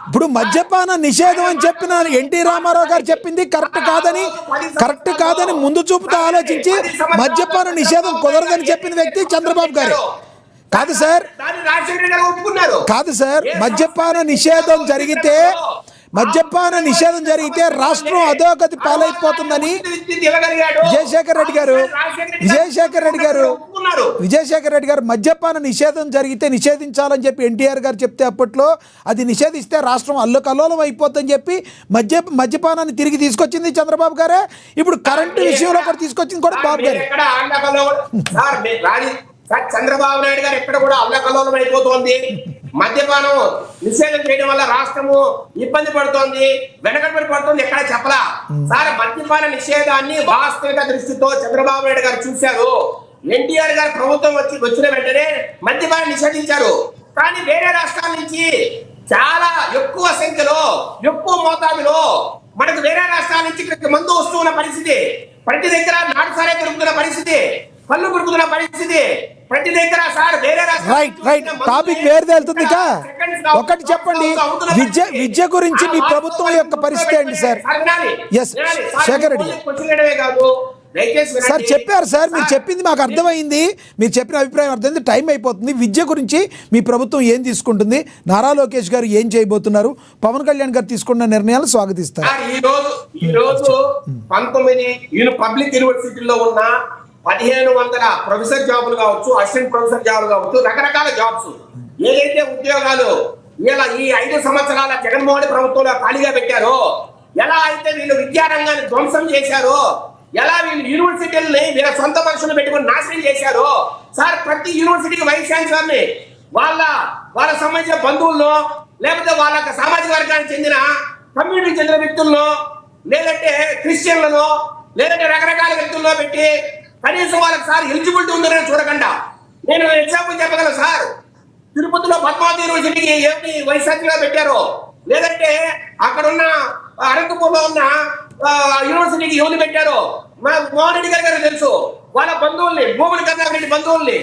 ఇప్పుడు మద్యపాన నిషేధం అని చెప్పిన ఎన్టీ రామారావు గారు చెప్పింది కరెక్ట్ కాదని ముందు చూపుతో ఆలోచించి మద్యపాన నిషేధం కుదరదని చెప్పిన వ్యక్తి చంద్రబాబు గారు. కాదు సార్, మద్యపాన నిషేధం జరిగితే రాష్ట్రం అధోగతి పాలైపోతుందని విజయశేఖర్ రెడ్డి గారు మద్యపాన నిషేధం జరిగితే నిషేధించాలని చెప్పి ఎన్టీఆర్ గారు చెప్తే అప్పట్లో అది నిషేధిస్తే రాష్ట్రం అల్లకల్లోలం అయిపోతుందని చెప్పి మద్యపానాన్ని తిరిగి తీసుకొచ్చింది చంద్రబాబు గారే. ఇప్పుడు కరెంటు విషయంలో కూడా తీసుకొచ్చింది కూడా బాబు గారు. చంద్రబాబు నాయుడు గారు ఎక్కడ కూడా అల్లకల్లోలం అయిపోతుంది. మద్యపానం నిషేధం చేయడం వల్ల రాష్ట్రము ఇబ్బంది పడుతోంది, వెనకబడి పడుతుంది, ఎక్కడ చెప్పలా. సార్ మద్యపాన నిషేధాన్ని వాస్తవిక దృష్టితో చంద్రబాబు నాయుడు గారు చూశారు. ఎన్టీఆర్ గారు ప్రభుత్వం వచ్చిన వెంటనే మద్యపానం నిషేధించారు. కానీ వేరే రాష్ట్రాల నుంచి చాలా ఎక్కువ సంఖ్యలో ఎక్కువ మోతాదులో మనకు వేరే రాష్ట్రాల నుంచి ఇక్కడికి మందు వస్తున్న పరిస్థితి, ప్రతి దగ్గర నాటుసారే దొరుకుతున్న పరిస్థితి, కళ్ళు దొరుకుతున్న పరిస్థితి ప్రతి దగ్గర. సార్ వేరే టాపిక్ వేరే వెళ్తుంది. ఒకటి చెప్పండి, విద్య గురించి మీ ప్రభుత్వం యొక్క పరిస్థితి ఏంటి సార్? శేఖర్ రెడ్డి సార్ చెప్పారు సార్, మీరు చెప్పింది మాకు అర్థమైంది, మీరు చెప్పిన అభిప్రాయం అర్థమైంది. టైం అయిపోతుంది. విద్య గురించి మీ ప్రభుత్వం ఏం తీసుకుంటుంది, నారా లోకేష్ గారు ఏం చేయబోతున్నారు, పవన్ కళ్యాణ్ గారు తీసుకున్న నిర్ణయాలు స్వాగతిస్తారు. ఈ రోజు 19 పబ్లిక్ యూనివర్సిటీల్లో ఉన్న 1500 ప్రొఫెసర్ జాబులు కావచ్చు, అసిస్టెంట్ ప్రొఫెసర్ జాబులు కావచ్చు, రకరకాల జాబ్స్ ఏదైతే ఉద్యోగాలు ఇలా ఈ 5 సంవత్సరాల జగన్మోహన్ ప్రభుత్వంలో ఖాళీగా పెట్టారో, ఎలా అయితే వీళ్ళు విద్యారంగాన్ని ధ్వంసం చేశారో, ఎలా వీళ్ళు యూనివర్సిటీలని వీళ్ళ సొంత మనుషులు పెట్టుకుని నాశనం చేశారో. సార్ ప్రతి యూనివర్సిటీకి వైస్ ఛాన్సలర్ని వాళ్ళ సంబంధించిన బంధువుల్లో లేకపోతే వాళ్ళ సామాజిక వర్గానికి చెందిన కమ్యూనిటీకి చెందిన వ్యక్తుల్లో లేదంటే క్రిస్టియన్లను లేదంటే రకరకాల వ్యక్తుల్లో పెట్టి కనీసం వాళ్ళకి సార్ ఎలిజిబిలిటీ ఉందని చూడకుండా, నేను ఎగ్జాంపుల్ చెప్పగలను సార్, తిరుపతిలో పద్మావతి యూనివర్సిటీకి ఏమిటి వైశాఖిగా పెట్టారో, లేదంటే అక్కడున్న అనంతపూర్లో ఉన్న యూనివర్సిటీకి ఎవరు పెట్టారో మోహన్ రెడ్డి గారు తెలుసు. వాళ్ళ బంధువుల్ని, భూముల కర్ణాకర్ రెడ్డి బంధువుల్ని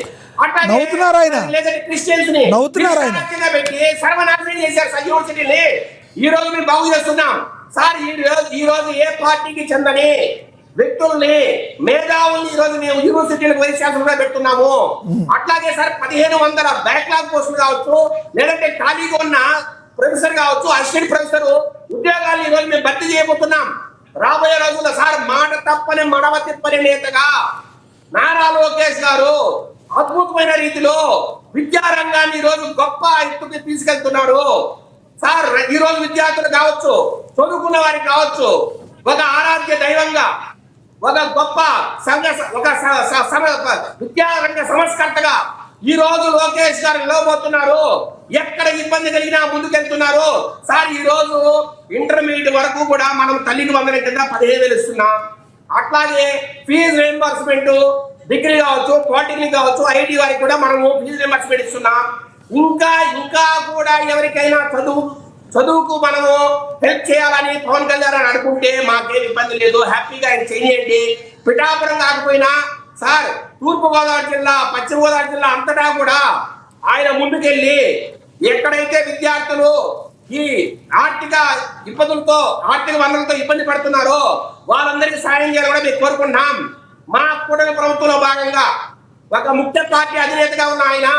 లేదంటే క్రిస్టియన్స్ ని పెట్టి సర్వనాశనం చేశారు సార్ యూనివర్సిటీని. ఈ రోజు మేము బాగు చేస్తున్నాం సార్. ఈ రోజు ఏ పార్టీకి చెందని వ్యక్తుల్ని, మేధావుల్ని ఈ రోజు మేము యూనివర్సిటీలకు వైస్ ఛాన్సలర్గా పెడుతున్నాము. అట్లాగే సార్ 1500 బ్యాక్లాగ్ పోస్టులు కావచ్చు, లేదంటే ఖాళీగా ఉన్న ప్రొఫెసర్ కావచ్చు, అసిస్టెంట్ ప్రొఫెసర్ ఉద్యోగాలు ఈ రోజు మేము భర్తీ చేయబోతున్నాం. రాబోయే రోజుల్లో సార్ మాట తప్పని మడవ తిప్పని నేతగా నారా లోకేష్ గారు అద్భుతమైన రీతిలో విద్యారంగాన్ని ఈ రోజు గొప్ప ఎత్తుకి తీసుకెళ్తున్నారు. సార్ ఈ రోజు విద్యార్థులు కావచ్చు, చదువుకున్న వారికి కావచ్చు, ఒక ఆరాధ్య దైవంగా, ఒక గొప్ప విద్యారంగ సంస్కర్తగా ఈ రోజు లోకేష్ గారు నిలవబోతున్నారు. ఎక్కడ ఇబ్బంది కలిగినా ముందుకెళ్తున్నారు. సార్ ఈ రోజు ఇంటర్మీడియట్ వరకు కూడా మనం తల్లికి వందనం కింద 15,000 ఇస్తున్నాం. అట్లాగే ఫీజు రీయింబర్స్మెంట్ డిగ్రీ కావచ్చు, పాలిటెక్నిక్ కావచ్చు, ఐటీ వారికి కూడా మనము ఫీజు రీయింబర్స్మెంట్ ఇస్తున్నాం. ఇంకా కూడా ఎవరికైనా చదువుకు మనము హెల్ప్ చేయాలని పవన్ కళ్యాణ్ అని అనుకుంటే మాకేం ఇబ్బంది లేదు, హ్యాపీగా ఆయన చేయండి. పిఠాపురం కాకపోయినా సార్ తూర్పు గోదావరి జిల్లా, పశ్చిమ గోదావరి జిల్లా అంతటా కూడా ఆయన ముందుకెళ్ళి ఎక్కడైతే విద్యార్థులు ఈ ఆర్థిక ఇబ్బందులతో, ఆర్థిక వనరులతో ఇబ్బంది పడుతున్నారో వాళ్ళందరికీ సాయం చేయాలని కూడా మేము కోరుకుంటున్నాం. మా కూటమి ప్రభుత్వంలో భాగంగా ఒక ముఖ్య పార్టీ అధినేతగా ఉన్న ఆయన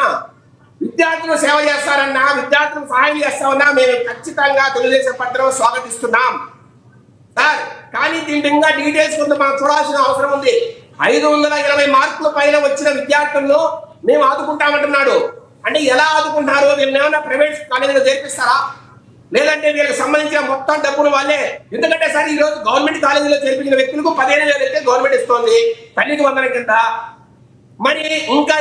విద్యార్థులు సేవ చేస్తారన్నా, విద్యార్థులకు సహాయం చేస్తామన్నా మేము ఖచ్చితంగా తెలుగుదేశం పత్రం స్వాగతిస్తున్నాం సార్. కానీ దీంట్లో ఇంకా డీటెయిల్స్ కొంత మనం చూడాల్సిన అవసరం ఉంది. 520 మార్కుల పైన వచ్చిన విద్యార్థులను మేము ఆదుకుంటామంటున్నాడు. అంటే ఎలా ఆదుకుంటారు? వీళ్ళని ఏమన్నా ప్రైవేట్ కాలేజీలో చేర్పిస్తారా, లేదంటే వీళ్ళకి సంబంధించిన మొత్తం డబ్బులు వాళ్ళే? ఎందుకంటే సార్ ఈ రోజు గవర్నమెంట్ కాలేజీలో చేర్పించిన వ్యక్తులకు 15,000 అయితే గవర్నమెంట్ ఇస్తోంది తల్లికి వందనం కింద. మరి ఇంకా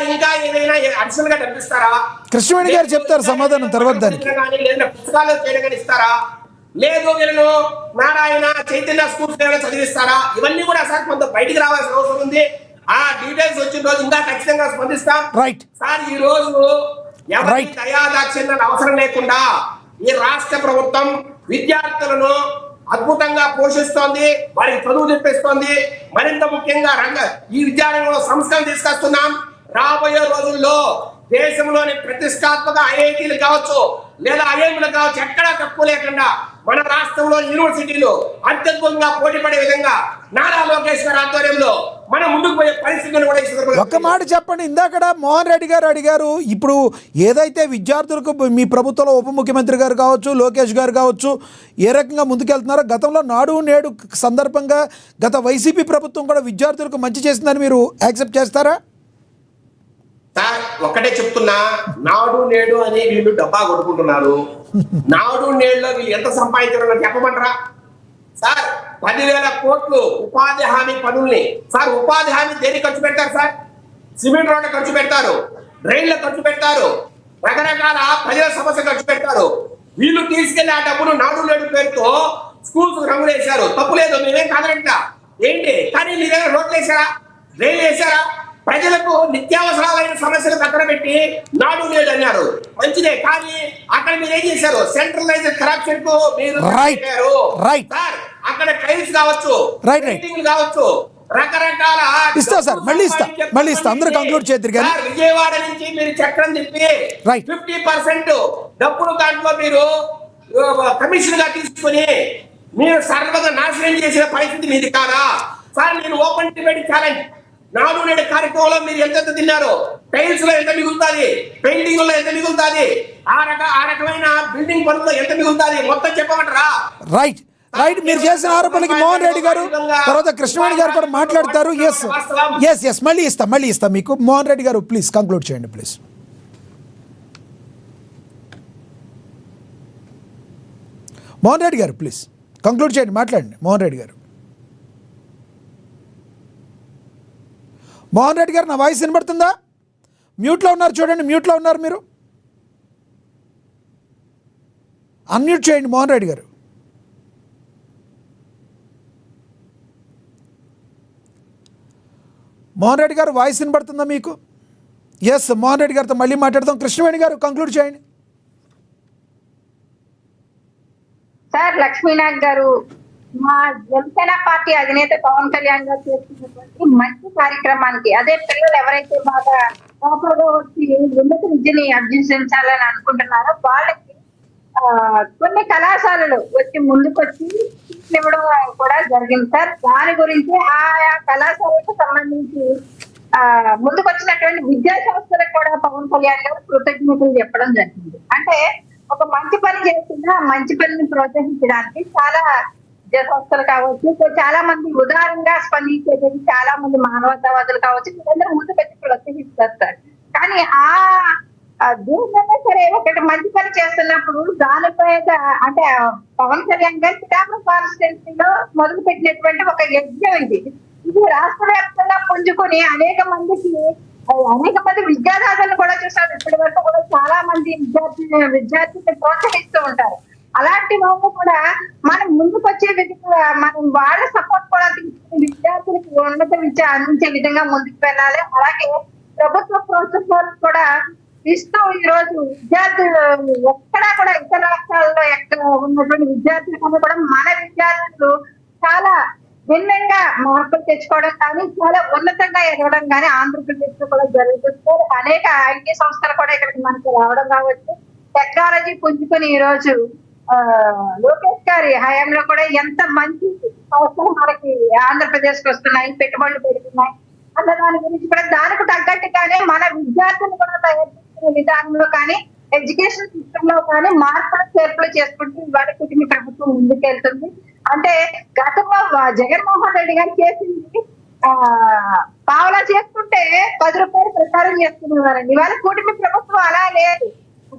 ఏదైనా అడిషనల్ గా డబ్బిస్తారా? కృష్ణవేణి గారు చెప్తారు సమాధానం తర్వాత దానికి. లేదా పుస్తకాలు చేయడం ఇస్తారా? లేదు వీళ్ళను నారాయణ చైతన్య స్కూల్స్ ఏమైనా చదివిస్తారా? ఇవన్నీ కూడా సార్ కొంత బయటికి రావాల్సిన అవసరం ఉంది. ఆ డీటెయిల్స్ వచ్చిన రోజు ఇంకా ఖచ్చితంగా స్పందిస్తాం. రైట్ సార్ ఈ రోజు ఎవరి దయాదాక్షిణ్యాలు అవసరం లేకుండా ఈ రాష్ట్ర ప్రభుత్వం విద్యార్థులను అద్భుతంగా పోషిస్తోంది, వారికి చదువు తెప్పిస్తోంది. మరింత ముఖ్యంగా ఈ విద్యారంగంలో సంస్కరణ తీసుకొస్తున్నాం. రాబోయే రోజుల్లో దేశంలోని ప్రతిష్టాత్మక ఐఐటీలు కావచ్చు, లేదా ఐఐఎంలు కావచ్చు, ఎక్కడా తక్కువ లేకుండా మన రాష్ట్రంలో యూనివర్సిటీలు అత్యద్భుతంగా పోటీ పడే విధంగా నారా లోకేష్ గారి ఆధ్వర్యంలో మనం ముందుకు పోయే పరిస్థితులు కూడా ఒక్క మాట చెప్పండి. ఇందాకడ మోహన్ రెడ్డి గారు అడిగారు, ఇప్పుడు ఏదైతే విద్యార్థులకు మీ ప్రభుత్వంలో ఉప ముఖ్యమంత్రి గారు కావచ్చు, లోకేష్ గారు కావచ్చు, ఏ రకంగా ముందుకెళ్తున్నారో, గతంలో నాడు నేడు సందర్భంగా గత వైసీపీ ప్రభుత్వం కూడా విద్యార్థులకు మంచి చేసిందని మీరు యాక్సెప్ట్ చేస్తారా? సార్ ఒక్కటే చెప్తున్నా, నాడు నేడు అని వీళ్ళు డబ్బా కొట్టుకుంటున్నారు. నాడు నేడులో వీళ్ళు ఎంత సంపాదించారో చెప్పమంటారా? సార్ 10,000 కోట్లు ఉపాధి హామీ పనుల్ని, సార్ ఉపాధి హామీ దేనికి ఖర్చు పెడతారు సార్? సిమెంట్ రోడ్డు ఖర్చు పెడతారు, డ్రైన్లకు ఖర్చు పెడతారు, రకరకాల ప్రజల సమస్య ఖర్చు పెడతారు. వీళ్ళు తీసుకెళ్లి ఆ డబ్బును నాడు నేడు పేరుతో స్కూల్స్ రంగులు వేశారు. తప్పు లేదు, మేమేం కాదంట ఏంటి. కానీ మీ దగ్గర రోడ్లు వేసారా, డ్రైన్లు వేసారా? ప్రజలకు నిత్యావసరాలైన సమస్యలు పక్కన పెట్టి నాడు నేడు అన్నారు, మంచిదే. కానీ అక్కడ మీరు ఏం చేశారు? సెంట్రలైజ్డ్ కరప్షన్ కు మీరు సార్ అక్కడ టైల్స్ కావచ్చు, కావచ్చు, రకరకాల ఇస్తా సార్, మళ్ళీ ఇస్తా అందరూ కంక్లూడ్ చేద్దరు కానీ విజయవాడ నుంచి మీరు చక్రం తిప్పి 50% డబ్బులు దాంట్లో మీరు కమిషన్ గా తీసుకుని మీరు సర్వగా నాశనం చేసిన పరిస్థితి మీది కాదా సార్? నేను ఓపెన్ డిబేట్ ఛాలెంజ్, నాడు నేడు కార్యక్రమంలో మీరు ఎంత తిన్నారు? టైల్స్ లో ఎంత మిగులుతుంది, పెయింటింగ్ లో ఎంత మిగులుతుంది, ఆ రకమైన బిల్డింగ్ పనుల్లో ఎంత మిగులుతుంది, మొత్తం చెప్పమంటారా? రైట్ మీరు చేసిన ఆరోపణలకి మోహన్ రెడ్డి గారు, తర్వాత కృష్ణవేణి గారు కూడా మాట్లాడతారు. ఎస్ మళ్ళీ ఇస్తా మీకు. మోహన్ రెడ్డి గారు ప్లీజ్ కంక్లూడ్ చేయండి ప్లీజ్. మోహన్ రెడ్డి గారు ప్లీజ్ కంక్లూడ్ చేయండి, మాట్లాడండి. మోహన్ రెడ్డి గారు నా వాయిస్ వినబడుతుందా? మ్యూట్లో ఉన్నారు చూడండి, మ్యూట్లో ఉన్నారు మీరు. అన్మ్యూట్ చేయండి మోహన్ రెడ్డి గారు. మోహన్ రెడ్డి గారు వాయిస్ వినబడుతుందా మీకు? ఎస్, మోహన్ రెడ్డి గారితో మళ్ళీ మాట్లాడదాం. కృష్ణవేణి గారు కంక్లూడ్ చేయండి. సార్ లక్ష్మీనాథ్ గారు, మా జనసేన పార్టీ అధినేత పవన్ కళ్యాణ్ గారు చేస్తున్నటువంటి మంచి కార్యక్రమానికి, అదే పిల్లలు ఎవరైతే బాగా లోపలగా వచ్చి ఉన్నత విద్యని అభ్యసించాలని అనుకుంటున్నారో వాళ్ళకి కొన్ని కళాశాలలు వచ్చి ముందుకొచ్చి ఇవ్వడం కూడా జరిగింది సార్. దాని గురించి ఆయా కళాశాలకు సంబంధించి ముందుకొచ్చినటువంటి విద్యా సంస్థలకు కూడా పవన్ కళ్యాణ్ గారు కృతజ్ఞతలు చెప్పడం జరిగింది. అంటే ఒక మంచి పని చేస్తున్నా మంచి పనిని ప్రోత్సహించడానికి చాలా విద్యా సంస్థలు కావచ్చు, చాలా మంది ఉదారంగా స్పందించేది, చాలా మంది మానవతావాదులు కావచ్చు, వీళ్ళందరూ ముందుకొచ్చి ప్రోత్సహిస్తారు సార్. కానీ ఆ దీనికన్నా సరే ఒకటి మంచి పని చేస్తున్నప్పుడు దానిపైన అంటే పవన్ కళ్యాణ్ గారు పిఠాపురం కాన్స్టిట్యున్సీలో మొదలు పెట్టినటువంటి ఒక యజ్ఞం ఇది రాష్ట్ర వ్యాప్తంగా పుంజుకొని అనేక మంది విద్యాదారులను కూడా చూసారు. ఇప్పటి వరకు కూడా చాలా మంది విద్యార్థులను ప్రోత్సహిస్తూ ఉంటారు. అలాంటి వాళ్ళు కూడా మనం ముందుకు వచ్చే విధంగా మనం వాళ్ళ సపోర్ట్ కూడా తీసుకుని విద్యార్థులకు ఉన్నత విద్య అందించే విధంగా ముందుకు వెళ్ళాలి. అలాగే ప్రభుత్వ ప్రోత్సాహాలు కూడా ఇస్తూ ఈ రోజు విద్యార్థులు ఎక్కడా కూడా ఇతర రాష్ట్రాల్లో ఎక్కడ ఉన్నటువంటి విద్యార్థుల కన్నా కూడా మన విద్యార్థులు చాలా భిన్నంగా మార్పులు తెచ్చుకోవడం కానీ చాలా ఉన్నతంగా ఎదగడం కానీ ఆంధ్రప్రదేశ్ లో కూడా జరుగుతుంది. అనేక ఐటీ సంస్థలు కూడా ఇక్కడికి మనకి రావడం కావచ్చు. టెక్నాలజీ పుంజుకొని ఈ రోజు లోకేష్ గారి హయాంలో కూడా ఎంత మంచి సంస్థలు మనకి ఆంధ్రప్రదేశ్ కి వస్తున్నాయి, పెట్టుబడులు పెడుతున్నాయి అన్న దాని గురించి కూడా దానికి తగ్గట్టుగానే మన విద్యార్థులు కూడా తయారు చేసుకునే విధానంలో కానీ ఎడ్యుకేషన్ సిస్టమ్ లో కానీ మార్పులు చేర్పులు చేసుకుంటూ ఇవాళ కుటుంబ ప్రభుత్వం ముందుకెళ్తుంది. అంటే గతంలో జగన్మోహన్ రెడ్డి గారు చేసింది పావలా చేసుకుంటే 10 రూపాయలు ప్రచారం చేస్తున్నవారండి. ఇవాళ కూటమి ప్రభుత్వం అలా లేదు.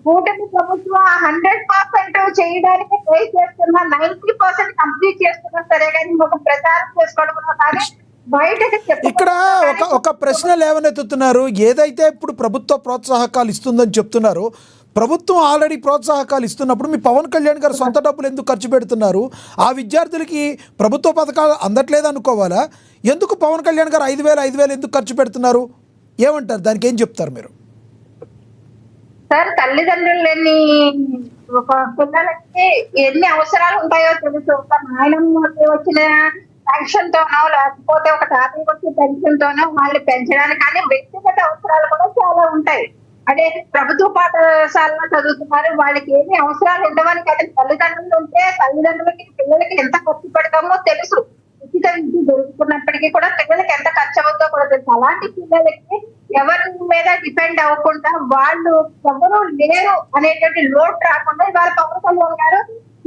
కూటమి ప్రభుత్వం 100% చేయడానికి ట్రై చేస్తున్నా, 90% కంప్లీట్ చేస్తున్నా సరే కానీ ఒక ప్రచారం చేసుకోవడం కానీ బయటకు ఇక్కడ ఒక ప్రశ్న లేవనెత్తుతున్నారు. ఏదైతే ఇప్పుడు ప్రభుత్వ ప్రోత్సాహకాలు ఇస్తుందని చెప్తున్నారు, ప్రభుత్వం ఆల్రెడీ ప్రోత్సాహకాలు ఇస్తున్నప్పుడు మీ పవన్ కళ్యాణ్ గారు సొంత డబ్బులు ఎందుకు ఖర్చు పెడుతున్నారు? ఆ విద్యార్థులకి ప్రభుత్వ పథకాలు అందట్లేదు అనుకోవాలా? ఎందుకు పవన్ కళ్యాణ్ గారు 5,000 ఎందుకు ఖర్చు పెడుతున్నారు? ఏమంటారు? దానికి ఏం చెప్తారు మీరు? సార్, తల్లిదండ్రులు లేని ఒక పిల్లలకి ఎన్ని అవసరాలు ఉంటాయో తెలుసు. ఒక నాయనమ్మకి వచ్చిన పెన్షన్ తోనో లేకపోతే ఒక తాతయ్యకి వచ్చే పెన్షన్ తోనో వాళ్ళు పెంచడానికి కానీ వ్యక్తిగత అవసరాలు కూడా చాలా ఉంటాయి. అంటే ప్రభుత్వ పాఠశాలలో చదువుతున్నారు, వాళ్ళకి ఏమి అవసరాలు ఉండవని కదా. తల్లిదండ్రులు ఉంటే తల్లిదండ్రులకి పిల్లలకి ఎంత ఖర్చు పెడతామో తెలుసు. ఉచిత విద్య దొరుకుతున్నప్పటికీ కూడా పిల్లలకి ఎంత ఖర్చు అవుతుందో కూడా తెలుసు. అలాంటి పిల్లలకి ఎవరి మీద డిపెండ్ అవ్వకుండా వాళ్ళు ఎవరు లేరు అనేటువంటి లోటు రాకుండా ఇవాళ పవన్ కళ్యాణ్ గారు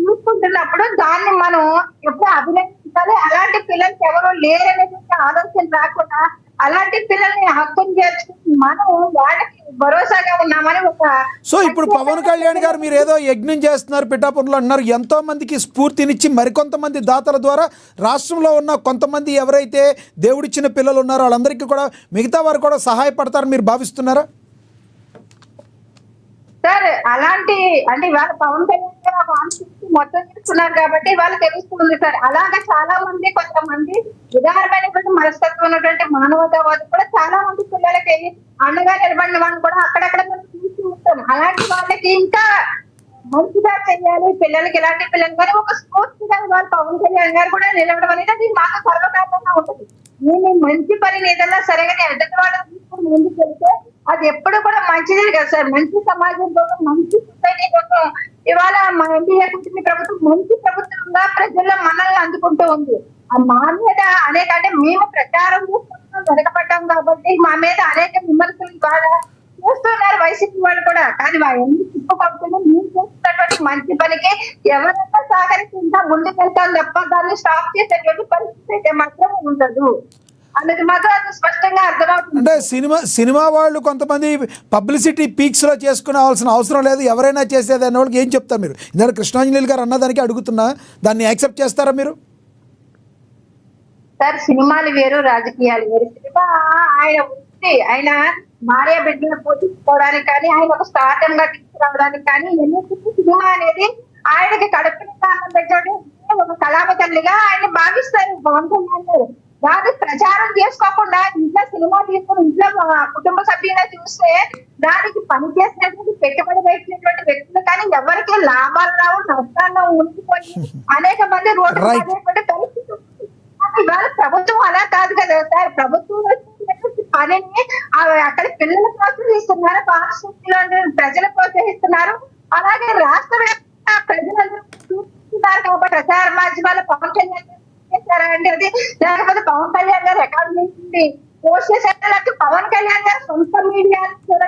చూసుకుంటున్నప్పుడు దాన్ని మనం ఎప్పుడు అభినందించాలి. అలాంటి పిల్లలకి ఎవరు లేరు అనేటువంటి ఆలోచన రాకుండా అలాంటి పిల్లల్ని హక్కును చేర్చుకుని మనం వాళ్ళకి భరోసాగా ఉన్నామని ఒక సో ఇప్పుడు పవన్ కళ్యాణ్ గారు మీరు ఏదో యజ్ఞం చేస్తున్నారు పిఠాపురంలో అన్నారు. ఎంతో మందికి స్ఫూర్తినిచ్చి మరికొంతమంది దాతల ద్వారా రాష్ట్రంలో ఉన్న కొంతమంది ఎవరైతే దేవుడిచ్చిన పిల్లలు ఉన్నారో వాళ్ళందరికీ కూడా మిగతా వారు కూడా సహాయపడతారని మీరు భావిస్తున్నారా? సార్, అలాంటి అంటే ఇవాళ పవన్ కళ్యాణ్ కాన్స్టిట్యూన్సీ మొత్తం చూస్తున్నారు కాబట్టి వాళ్ళు తెలుస్తుంది సార్. అలాగే చాలా మంది కొంతమంది ఉదాహరణమైనటువంటి మనస్తత్వం ఉన్నటువంటి మానవతావాది కూడా చాలా మంది పిల్లలకి అండగా నిలబడిన వాళ్ళని కూడా అక్కడక్కడ మనం చూస్తూ ఉంటాం. అలాంటి వాళ్ళకి ఇంకా మంచిగా చెయ్యాలి పిల్లలకి, ఇలాంటి పిల్లలు కానీ ఒక స్ఫూర్తిగా వాళ్ళు పవన్ కళ్యాణ్ గారు కూడా నిలవడం అనేది అది మాకు సర్వకారణంగా ఉంటుంది. నేను మంచి పని ఏదన్నా సరేగానే ఎదుటి వాళ్ళని తీసుకుని ముందుకు వెళ్తే అది ఎప్పుడు కూడా మంచిదే కదా సార్. మంచి సమాజం కోసం, మంచి సొసైటీ కోసం ఇవాళ మా ఎన్డీఏ కూటమి ప్రభుత్వం మంచి ప్రభుత్వంగా ప్రజల్లో మనల్ని అందుకుంటూ ఉంది. మా మీద అనేక అంటే మేము ప్రచారం చేసుకుంటున్నాం, వెనకబడ్డాం కాబట్టి మా మీద అనేక విమర్శలు ఇవాళ చూస్తున్నారు వైసీపీ వాళ్ళు కూడా. కానీ ఎన్ని తిప్పుకొడుతున్నా మేము చేస్తున్నటువంటి మంచి పనికి ఎవరైనా సహకరిస్తుందా ముందుకెళ్తాం తప్ప దాన్ని స్టాప్ చేసేటువంటి పరిస్థితి అయితే మాత్రం ఉండదు అనేది మాత్రం అది స్పష్టంగా అర్థమవుతుంది. అంటే సినిమా వాళ్ళు కొంతమంది పబ్లిసిటీ పీక్స్లో చేసుకునేవాల్సిన అవసరం లేదు, ఎవరైనా చేసేది అనే వాళ్ళకి ఏం చెప్తారు మీరు? ఇందాక కృష్ణాంజలి గారు అన్నదానికి అడుగుతున్నా, దాన్ని యాక్సెప్ట్ చేస్తారా మీరు? సార్, సినిమాలు వేరు, రాజకీయాలు వేరు. సినిమా ఆయన భార్య బిడ్డలను పోషించుకోవడానికి కానీ ఆయన ఒక స్టార్టం గా తీసుకురావడానికి కానీ ఎన్నికలు సినిమా అనేది ఆయనకి కడుపుని కారణం పెట్టడం ఒక కళామ తల్లిగా ఆయన భావిస్తారు పవన్ కళ్యాణ్ గారు. దాన్ని ప్రచారం చేసుకోకుండా ఇంట్లో సినిమా తీసుకుని ఇంట్లో కుటుంబ సభ్యులుగా చూస్తే దానికి పనిచేసినటువంటి పెట్టుబడి పెట్టినటువంటి వ్యక్తులు కానీ ఎవరికి లాభాలు రావు, నష్టాల్లో ఉండిపోయి అనేక మంది రోడ్డు పడేటువంటి పరిస్థితి. ఇవాళ ప్రభుత్వం అలా కాదు కదా సార్. ప్రభుత్వం పనిని అక్కడ పిల్లలు ప్రోత్సహిస్తున్నారు, పాఠశాలలో ప్రజలు ప్రోత్సహిస్తున్నారు, అలాగే రాష్ట్ర వ్యాప్తంగా ప్రజలందరూ చూస్తున్నారు. కాబట్టి ప్రచార మాధ్యమాలు పవన్ కళ్యాణ్ చేశారా అంటే అది, లేకపోతే పవన్ కళ్యాణ్ గారు ఎక్కడ నుంచి పోస్ట్ చేశారు, పవన్ కళ్యాణ్ గారు సొంత మీడియా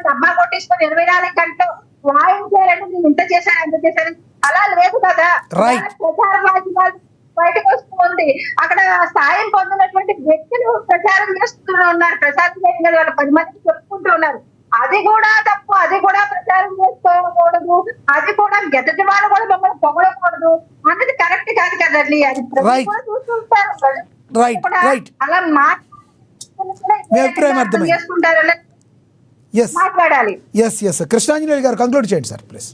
డబ్బా కొట్టించుకొని 24 గంటలు వాయించారంటే నేను ఇంత చేశాను అంత చేశాను అలా లేదు కదా. ప్రచార మాధ్యమాలు బయటకు వస్తుంది. అక్కడ సాయం పొందినటువంటి వ్యక్తులు ప్రచారం చేస్తూ ఉన్నారు, ప్రసాద్ గారు 10 మందికి చెప్పుకుంటూ ఉన్నారు. అది కూడా తప్పు, అది కూడా ప్రచారం చేసుకోకూడదు, అది కూడా ఎదుటి వాళ్ళు కూడా మమ్మల్ని పొగడకూడదు అన్నది కరెక్ట్ కాదు కదండి. అది ప్రజలు Right. కూడా చూస్తుంటారు. ప్రజలు Right, కూడా right. అలా మీ అభిప్రాయం అర్థమైంది. చేసుకుంటారని ఎస్ మాట్లాడాలి. ఎస్ కృష్ణాంజనేయులు గారు కంక్లూడ్ చేయండి సార్ ప్లీజ్.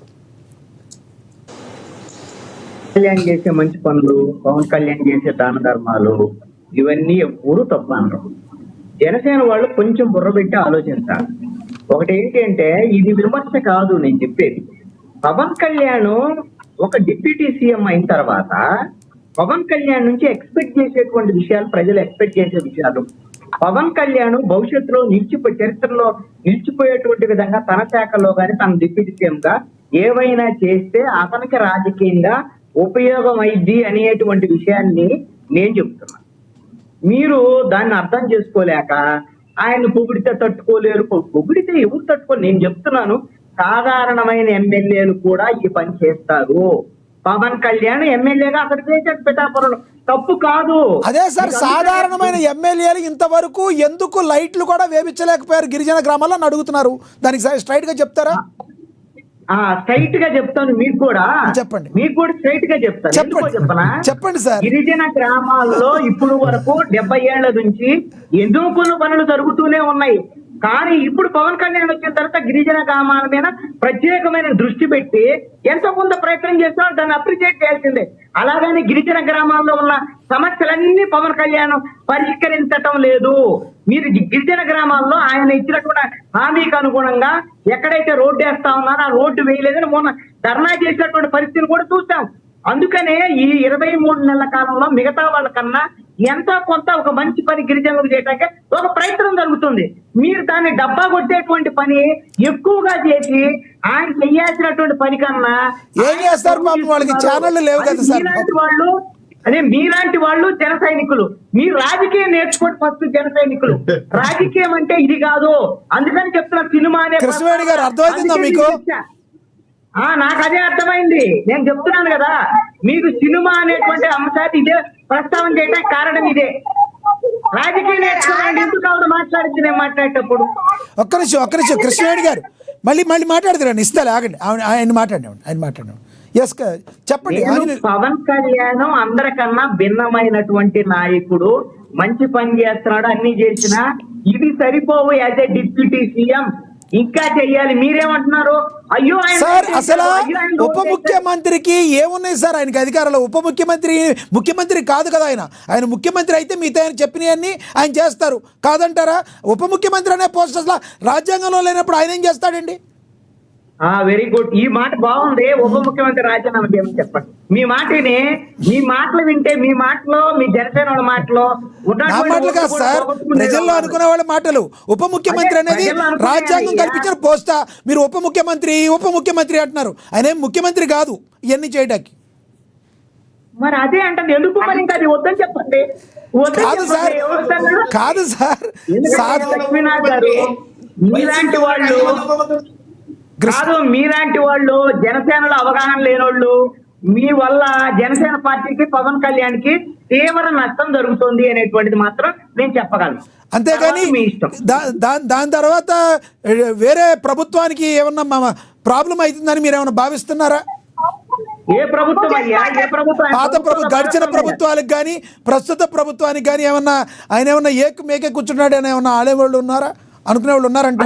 కళ్యాణ్ చేసే మంచి పనులు, పవన్ కళ్యాణ్ చేసే దాన ధర్మాలు, ఇవన్నీ ఎవ్వరూ తప్పు అనరు. జనసేన వాళ్ళు కొంచెం బుర్ర పెట్టి ఆలోచించాలి. ఒకటి ఏంటి అంటే, ఇది విమర్శ కాదు నేను చెప్పేది. పవన్ కళ్యాణ్ ఒక డిప్యూటీ సీఎం అయిన తర్వాత పవన్ కళ్యాణ్ నుంచి ఎక్స్పెక్ట్ చేసేటువంటి విషయాలు, ప్రజలు ఎక్స్పెక్ట్ చేసే విషయాలు, పవన్ కళ్యాణ్ భవిష్యత్తులో చరిత్రలో నిలిచిపోయేటువంటి విధంగా తన శాఖలో కానీ తన డిప్యూటీ సీఎం గా ఏవైనా చేస్తే అతనికి రాజకీయంగా ఉపయోగం అయింది అనేటువంటి విషయాన్ని నేను చెప్తున్నా. మీరు దాన్ని అర్థం చేసుకోలేక ఆయన పొగిడితే తట్టుకోలేరు, పొగిడితే ఎవరు తట్టుకోరు. నేను చెప్తున్నాను, సాధారణమైన ఎమ్మెల్యేలు కూడా ఈ పని చేస్తారు. పవన్ కళ్యాణ్ ఎమ్మెల్యేగా అక్కడ చేశాడు పిఠాపురంలో, తప్పు కాదు. అదే సార్, సాధారణమైన ఎమ్మెల్యేలు ఇంతవరకు ఎందుకు లైట్లు కూడా వేపించలేకపోయారు గిరిజన గ్రామాల్లో అని అడుగుతున్నారు. దానికి స్ట్రైట్ గా చెప్తారా? స్ట్రైట్ గా చెప్తాను, మీకు కూడా చెప్పండి. మీకు కూడా స్ట్రైట్ గా చెప్తాను. ఎందుకో చెప్పనా? చెప్పండి సార్. గిరిజన గ్రామాల్లో ఇప్పుడు వరకు 70 ఏళ్ల నుంచి ఎన్నో పనులు జరుగుతూనే ఉన్నాయి. కానీ ఇప్పుడు పవన్ కళ్యాణ్ వచ్చిన తర్వాత గిరిజన గ్రామాల మీద ప్రత్యేకమైన దృష్టి పెట్టి ఎంతో కొంత ప్రయత్నం చేస్తున్నారు, దాన్ని అప్రిషియేట్ చేయాల్సిందే. అలాగని గిరిజన గ్రామాల్లో ఉన్న సమస్యలన్నీ పవన్ కళ్యాణ్ పరిష్కరించటం లేదు. మీరు గిరిజన గ్రామాల్లో ఆయన ఇచ్చినటువంటి హామీకి అనుగుణంగా ఎక్కడైతే రోడ్డు వేస్తా ఉన్నారో ఆ రోడ్డు వేయలేదని మొన్న ధర్నా చేసినటువంటి పరిస్థితిని కూడా చూసాం. అందుకనే ఈ 23 నెలల కాలంలో మిగతా వాళ్ళకన్నా ఎంతో కొంత ఒక మంచి పని గిరిజనులకు చేయడానికి ఒక ప్రయత్నం జరుగుతుంది. మీరు దాన్ని డబ్బా కొట్టేటువంటి పని ఎక్కువగా చేసి ఆయన చేయాల్సినటువంటి పని కన్నా ఏం చేస్తారు పాపం, వాళ్ళకి ఛానళ్ళు లేవు కదా సార్. మీలాంటి వాళ్ళు జన సైనికులు, మీరు రాజకీయం నేర్చుకోండి ఫస్ట్. జన సైనికులు రాజకీయం అంటే ఇది కాదు. అందుకని చెప్తున్నా, సినిమా అనే కృష్ణవేణి గారు అర్థమవుతుందా మీకు? నాకు అదే అర్థమైంది. నేను చెప్తున్నాను కదా, మీకు సినిమా అనేటువంటి అంశాన్ని ఇదే ప్రస్తావన చేయడానికి కారణం ఇదే. రాజకీయం నేర్చుకోవాలంటే ఎందుకు ఆవిడ మాట్లాడితే నేను మాట్లాడేటప్పుడు. ఒక్క నిమిషం కృష్ణవేణి గారు మళ్ళీ మాట్లాడుతురండి, ఇస్తాలే ఆగండి. ఆయన మాట్లాడినాడు. ఎస్ చెప్పండి. పవన్ కళ్యాణ్ అందరికన్నా భిన్నమైనటువంటి నాయకుడు, మంచి పని చేస్తున్నాడు, అన్ని చేసినా ఇది సరిపోవు. యాజ్ ఏ డిప్యూటీ సీఎం ఇంకా చెయ్యాలి. మీరేమంటున్నారు? అయ్యో సార్, అసలు ఉప ముఖ్యమంత్రికి ఏమున్నాయి సార్ ఆయనకి అధికారంలో? ఉప ముఖ్యమంత్రి కాదు కదా ఆయన ముఖ్యమంత్రి అయితే మిగతా ఆయన చెప్పినవన్నీ ఆయన చేస్తారు కాదంటారా? ఉప ముఖ్యమంత్రి అనే పోస్ట్ అసలు రాజ్యాంగంలో లేనప్పుడు ఆయన ఏం చేస్తాడండి? Very good. ఈ మాట బాగుంది. ఉప ముఖ్యమంత్రి రాజీనామా చేయమని చెప్పండి. మీ మాటలు వింటే, మీ మాటలో, మీ జనసేన వాళ్ళ మాటలో నా మాటలు కాదు సార్, ప్రజల్లో అనుకునే వాళ్ళ మాటలు. ఉప ముఖ్యమంత్రి అనేది రాజ్యాంగం కల్పించిన పోస్టా? మీరు ఉప ముఖ్యమంత్రి అంటున్నారు. ఆయన ఏం ముఖ్యమంత్రి కాదు ఇవన్నీ చేయడానికి. మరి అదే అంటే ఎందుకు మరి ఇంకా అది వద్దని చెప్పండి. కాదు సార్ లక్ష్మీనాథ్ గారు, మీలాంటి వాళ్ళు జనసేనలో అవగాహన లేనోళ్ళు, మీ వల్ల జనసేన పార్టీకి, పవన్ కళ్యాణ్ కి తీవ్ర నష్టం జరుగుతుంది అనేటువంటిది మాత్రం నేను చెప్పగలను. అంతేగాని దాని తర్వాత వేరే ప్రభుత్వానికి ఏమన్నా ప్రాబ్లం అవుతుందని మీరు ఏమన్నా భావిస్తున్నారా? ఏ ప్రభుత్వం అయ్యా? ఏ ప్రభుత్వం? గడిచిన ప్రభుత్వాలకు కానీ ప్రస్తుత ప్రభుత్వానికి కానీ ఆయన ఏమన్నా మేకే కూర్చున్నాడు అని ఏమన్నా ఆడేవాళ్ళు ఉన్నారా, అనుకునే వాళ్ళు ఉన్నారంటే?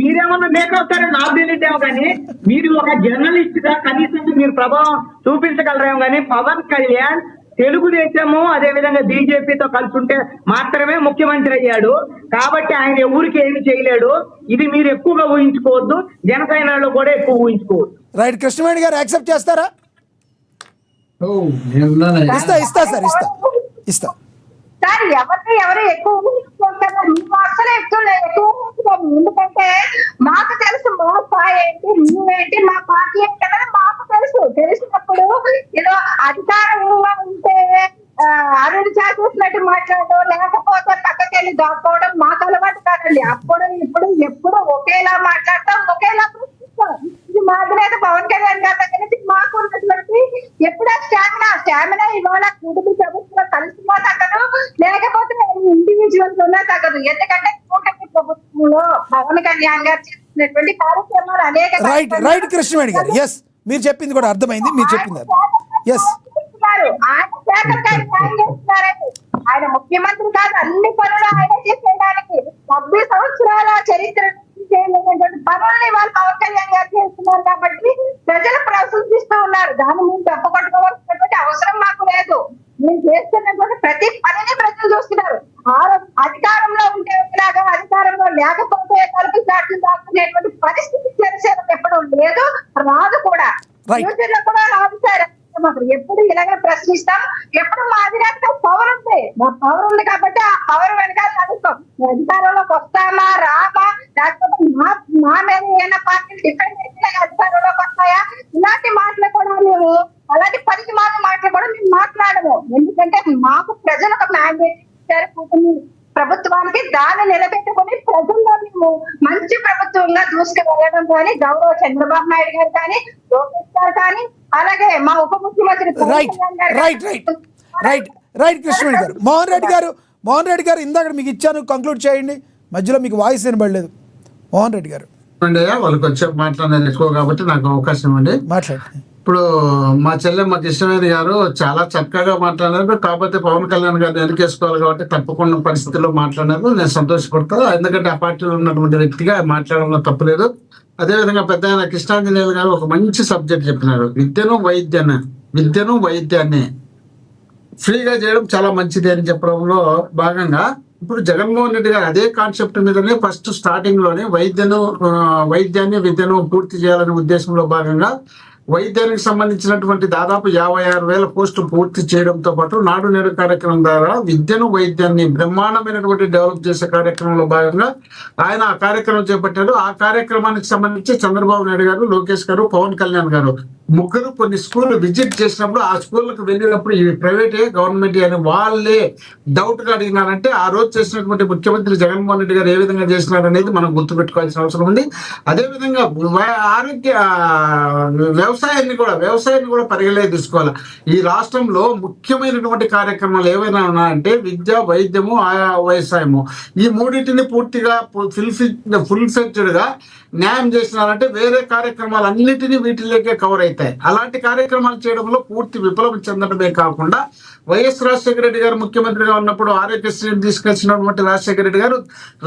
మీరేమన్నా మేకవుతారని నాకు తెలియదేమో కానీ, మీరు ఒక జర్నలిస్ట్ గా కనీసం మీరు ప్రభావం చూపించగలరేమో కానీ, పవన్ కళ్యాణ్ తెలుగుదేశము అదే విధంగా బీజేపీతో కలిసి ఉంటే మాత్రమే ముఖ్యమంత్రి అయ్యాడు. కాబట్టి ఆయన ఎవరికి ఏమి చేయలేడు. ఇది మీరు ఎక్కువగా ఊహించుకోవద్దు, జనసేనలో కూడా ఎక్కువ ఊహించుకోవద్దు. రైట్. కృష్ణవేణి గారు యాక్సెప్ట్ చేస్తారా? ఇస్తా సార్, ఎవరు ఎక్కువ ఊహించుకుంటారు? నువ్వు అసలు ఎక్కువ ఎందుకంటే మాకు తెలుసు మా స్థాయి ఏంటి, నువ్వేంటి, మా పార్టీ ఏంటి అనేది మాకు తెలిసినప్పుడు ఏదో అధికారంగా ఉంటే అరుణ్ చూసినట్టు మాట్లాడడం, లేకపోతే పక్కకెళ్ళి దాక్కోవడం మాకు అలవాటు కాదండి. అప్పుడు ఇప్పుడు ఎప్పుడు ఒకేలా మాట్లాడతాం, ఒకేలా ఇది మాదిరైతే పవన్ కళ్యాణ్ గారి దగ్గర నుంచి మాకు ఉన్నటువంటి ఎప్పుడో స్టామినా ఇవాళ కుటుంబ ప్రభుత్వం కలిసినా తగ్గదు, లేకపోతే ఇండివిజువల్స్ ఉన్నా తగ్గదు. ఎందుకంటే కూటమి ప్రభుత్వంలో పవన్ కళ్యాణ్ గారు చేసినటువంటి కార్యక్రమాలు అనేక రైట్ కృష్ణవేణి గారు, ఎస్ మీరు చెప్పింది కూడా అర్థమైంది, మీరు చెప్పింది ఎస్. ఆయన శేఖర్ గారు న్యాయం చేస్తున్నారండి. ఆయన ముఖ్యమంత్రి కాదు, అన్ని పనులు ఆయన చేసేయడానికి 70 సంవత్సరాల చరిత్ర చేయలేనటువంటి పనుల్ని వాళ్ళు పవన్ కళ్యాణ్ గారు చేస్తున్నారు కాబట్టి ప్రజలు ప్రశంసిస్తూ ఉన్నారు. దాన్ని మేము తప్పకొట్టుకోవాల్సినటువంటి అవసరం మాకు లేదు. మేము చేస్తున్నటువంటి ప్రతి పనిని ప్రజలు చూస్తున్నారు. అధికారంలో ఉంటే ఒకలాగా, అధికారంలో లేకపోతే తలుపు చాట్లు దాక్కునేటువంటి పరిస్థితి జనసేనకు ఎప్పుడు లేదు, రాదు కూడా, ఫ్యూచర్ లో కూడా రాదు సార్. ఎప్పుడు ఇలాగే ప్రశ్నిస్తాం. ఎప్పుడు మా అధికారంలో పవర్ ఉంది, మా పవర్ ఉంది కాబట్టి ఆ పవర్ వెనకాల నడుస్తాం. అధికారంలోకి వస్తామా రామా, లేకపోతే మా మీద ఏమైనా పార్టీలు డిఫెండ్ చేసి అధికారంలోకి వస్తాయా, ఇలాంటి మాటలు కూడా మేము, అలాంటి పనికి మాటలు కూడా మేము మాట్లాడము. ఎందుకంటే మాకు ప్రజలు ఒక మ్యాండేట్ ఇచ్చారు కూటమి ప్రభుత్వానికి, దాన్ని నిలబెట్టుకుని ప్రజల్లో మేము మంచి ప్రభుత్వంగా దూసుకువెళ్ళడం కానీ గౌరవ చంద్రబాబు నాయుడు గారు కానీ, లోకేష్ గారు కానీ, అలాగే మా ఉప ముఖ్యమంత్రి రైట్ కృష్ణవేణి గారు. మోహన్ రెడ్డి గారు ఇందాక మీకు ఇచ్చాను, కంక్లూడ్ చేయండి. మధ్యలో మీకు వాయిస్ వినబడలేదు. మోహన్ రెడ్డి గారు వాళ్ళకి వచ్చే మాట్లాడేది ఎక్కువ కాబట్టి నాకు అవకాశం ఇవ్వండి. మాట్లాడండి. ఇప్పుడు మా చెల్లెమ్మ కృష్ణవేణి గారు చాలా చక్కగా మాట్లాడారు. కాకపోతే పవన్ కళ్యాణ్ గారిని వెనకేసుకోవాలి కాబట్టి తప్పకుండా పరిస్థితుల్లో మాట్లాడారు. నేను సంతోషపడతాను, ఎందుకంటే ఆ పార్టీలో ఉన్నటువంటి వ్యక్తిగా మాట్లాడడంలో తప్పులేదు. అదేవిధంగా పెద్ద ఆయన కృష్ణాంజనేయులు గారు ఒక మంచి సబ్జెక్ట్ చెప్పినారు. విద్యను వైద్యాన్ని ఫ్రీగా చేయడం చాలా మంచిది అని చెప్పడంలో భాగంగా ఇప్పుడు జగన్మోహన్ రెడ్డి గారు అదే కాన్సెప్ట్ మీదనే ఫస్ట్ స్టార్టింగ్ లోనే వైద్యాన్ని విద్యను పూర్తి చేయాలనే ఉద్దేశంలో భాగంగా వైద్యానికి సంబంధించినటువంటి దాదాపు 56,000 పోస్టులు పూర్తి చేయడంతో పాటు నాడు నేడు కార్యక్రమం ద్వారా విద్యను వైద్యాన్ని బ్రహ్మాండమైనటువంటి డెవలప్ చేసే కార్యక్రమంలో భాగంగా ఆయన ఆ కార్యక్రమం చేపట్టారు. ఆ కార్యక్రమానికి సంబంధించి చంద్రబాబు నాయుడు గారు, లోకేష్ గారు, పవన్ కళ్యాణ్ గారు ముగ్గురు కొన్ని స్కూళ్ళు విజిట్ చేసినప్పుడు ఆ స్కూళ్ళకు వెళ్ళినప్పుడు ఇవి ప్రైవేటే గవర్నమెంట్ అని వాళ్ళే డౌట్ గా అడిగినారంటే ఆ రోజు చేసినటువంటి ముఖ్యమంత్రి జగన్మోహన్ రెడ్డి గారు ఏ విధంగా చేసినారు అనేది మనం గుర్తుపెట్టుకోవాల్సిన అవసరం ఉంది. అదేవిధంగా వ్యవసాయాన్ని కూడా పరిగణలోకి తీసుకోవాలి. ఈ రాష్ట్రంలో ముఖ్యమైనటువంటి కార్యక్రమాలు ఏవైనా ఉన్నాయంటే విద్య, వైద్యము, వ్యవసాయము, ఈ మూడింటిని పూర్తిగా ఫుల్ ఫ్లెడ్జ్డ్ గా న్యాయం చేసినారంటే వేరే కార్యక్రమాలు అన్నిటినీ వీటిలోకే కవర్ అవుతాయి. అలాంటి కార్యక్రమాలు చేయడంలో పూర్తి విప్లవం చెందడమే కాకుండా వైఎస్ రాజశేఖర రెడ్డి గారు ముఖ్యమంత్రిగా ఉన్నప్పుడు ఆరోగ్యశ్రీని తీసుకొచ్చినటువంటి రాజశేఖర రెడ్డి గారు